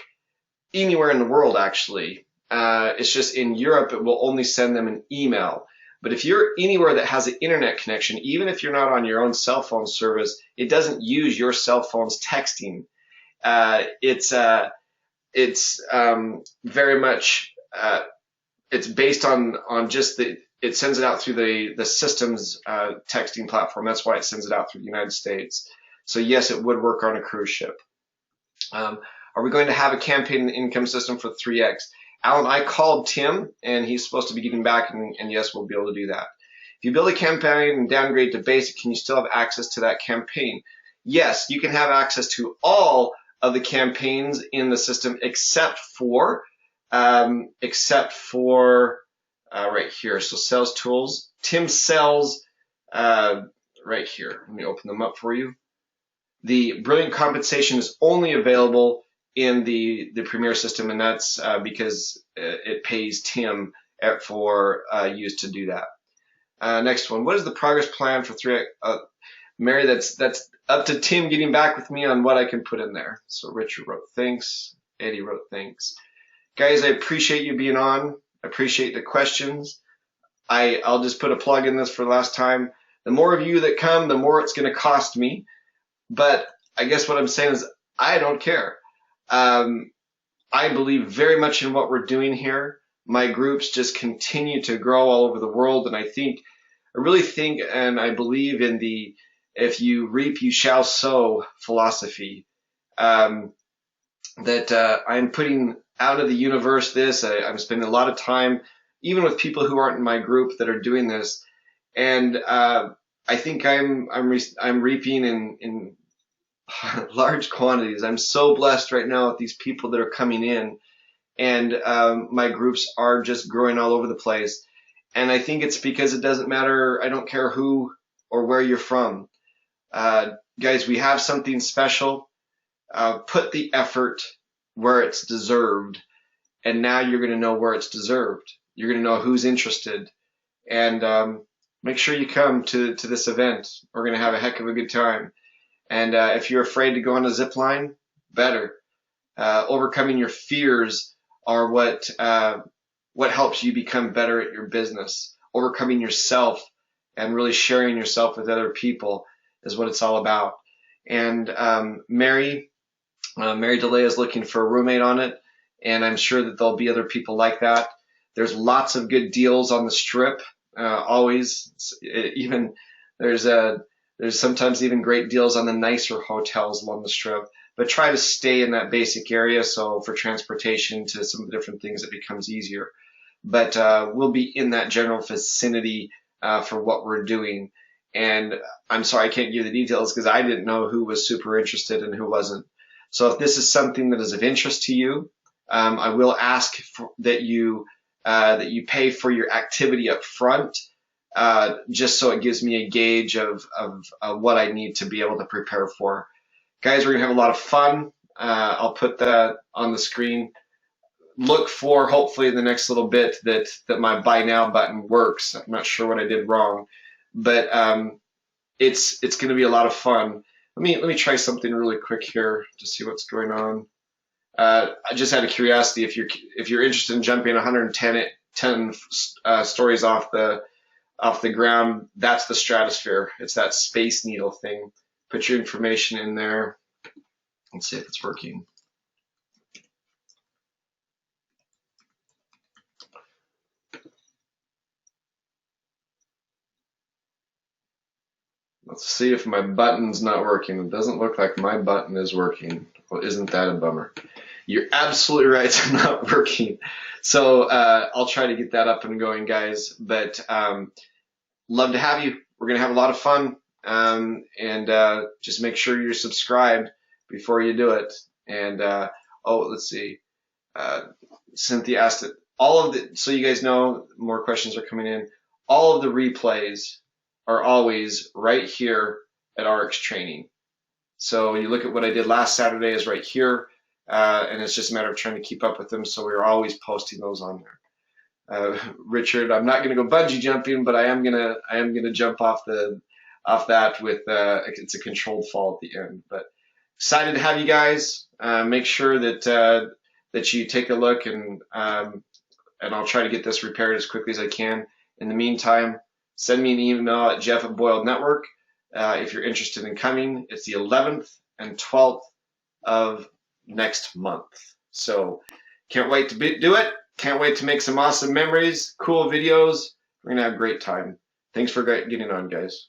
Speaker 1: anywhere in the world, actually. It's just in Europe, it will only send them an email. But if you're anywhere that has an internet connection, even if you're not on your own cell phone service, it doesn't use your cell phone's texting. It's very much, it's based on just it sends it out through the system's texting platform. That's why it sends it out through the United States. So yes, it would work on a cruise ship. Are we going to have a campaign in the income system for 3X? Alan, I called Tim, and he's supposed to be getting back, and yes, we'll be able to do that. If you build a campaign and downgrade to basic, can you still have access to that campaign? Yes, you can have access to all of the campaigns in the system except for right here. So sales tools. Tim sells right here. Let me open them up for you. The Brilliant Compensation is only available in the Premier system, and that's because it pays Tim for use to do that. Next one. What is the progress plan for 3X? Mary, that's up to Tim getting back with me on what I can put in there. So Richard wrote thanks. Eddie wrote thanks. Guys, I appreciate you being on. I appreciate the questions. I'll just put a plug in this for the last time. The more of you that come, the more it's going to cost me. But I guess what I'm saying is I don't care. I believe very much in what we're doing here. My groups just continue to grow all over the world. And I really think and I believe in the if you reap, you shall sow philosophy. That I'm putting out of the universe this. I'm spending a lot of time, even with people who aren't in my group that are doing this. And I think I'm reaping in large quantities. I'm so blessed right now with these people that are coming in. And my groups are just growing all over the place. And I think it's because it doesn't matter. I don't care who or where you're from. Guys, we have something special. Put the effort where it's deserved. And now you're going to know where it's deserved. You're going to know who's interested. And make sure you come to this event. We're going to have a heck of a good time. And if you're afraid to go on a zip line, better. Overcoming your fears are what helps you become better at your business. Overcoming yourself and really sharing yourself with other people is what it's all about. And Mary DeLay is looking for a roommate on it, and I'm sure that there'll be other people like that. There's lots of good deals on the strip. Always, even there's sometimes even great deals on the nicer hotels along the strip. But try to stay in that basic area, so for transportation to some different things, it becomes easier. But we'll be in that general vicinity for what we're doing. And I'm sorry I can't give the details because I didn't know who was super interested and who wasn't. So if this is something that is of interest to you, I will ask that you pay for your activity up front, just so it gives me a gauge of what I need to be able to prepare for. Guys, we're going to have a lot of fun. I'll put that on the screen. Look for, hopefully, in the next little bit that my buy now button works. I'm not sure what I did wrong, but it's going to be a lot of fun. Let me try something really quick here to see what's going on. I just out of curiosity, if you're interested in jumping 110 stories off the ground, that's the stratosphere. It's that Space Needle thing. Put your information in there. Let's see if it's working. Let's see if my button's not working. It doesn't look like my button is working. Well, isn't that a bummer? You're absolutely right. It's not working. So I'll try to get that up and going, guys. But love to have you. We're going to have a lot of fun. And just make sure you're subscribed before you do it. And let's see. Cynthia asked it. So you guys know, more questions are coming in. All of the replays are always right here at RX Training. So you look at what I did last Saturday is right here, and it's just a matter of trying to keep up with them. So we're always posting those on there. Richard, I'm not going to go bungee jumping, but I am gonna jump off that with it's a controlled fall at the end. But excited to have you guys. Make sure that you take a look, and I'll try to get this repaired as quickly as I can. In the meantime, send me an email at Jeff@Boyle.Network if you're interested in coming. It's the 11th and 12th of next month. So can't wait to do it. Can't wait to make some awesome memories, cool videos. We're going to have a great time. Thanks for getting on, guys.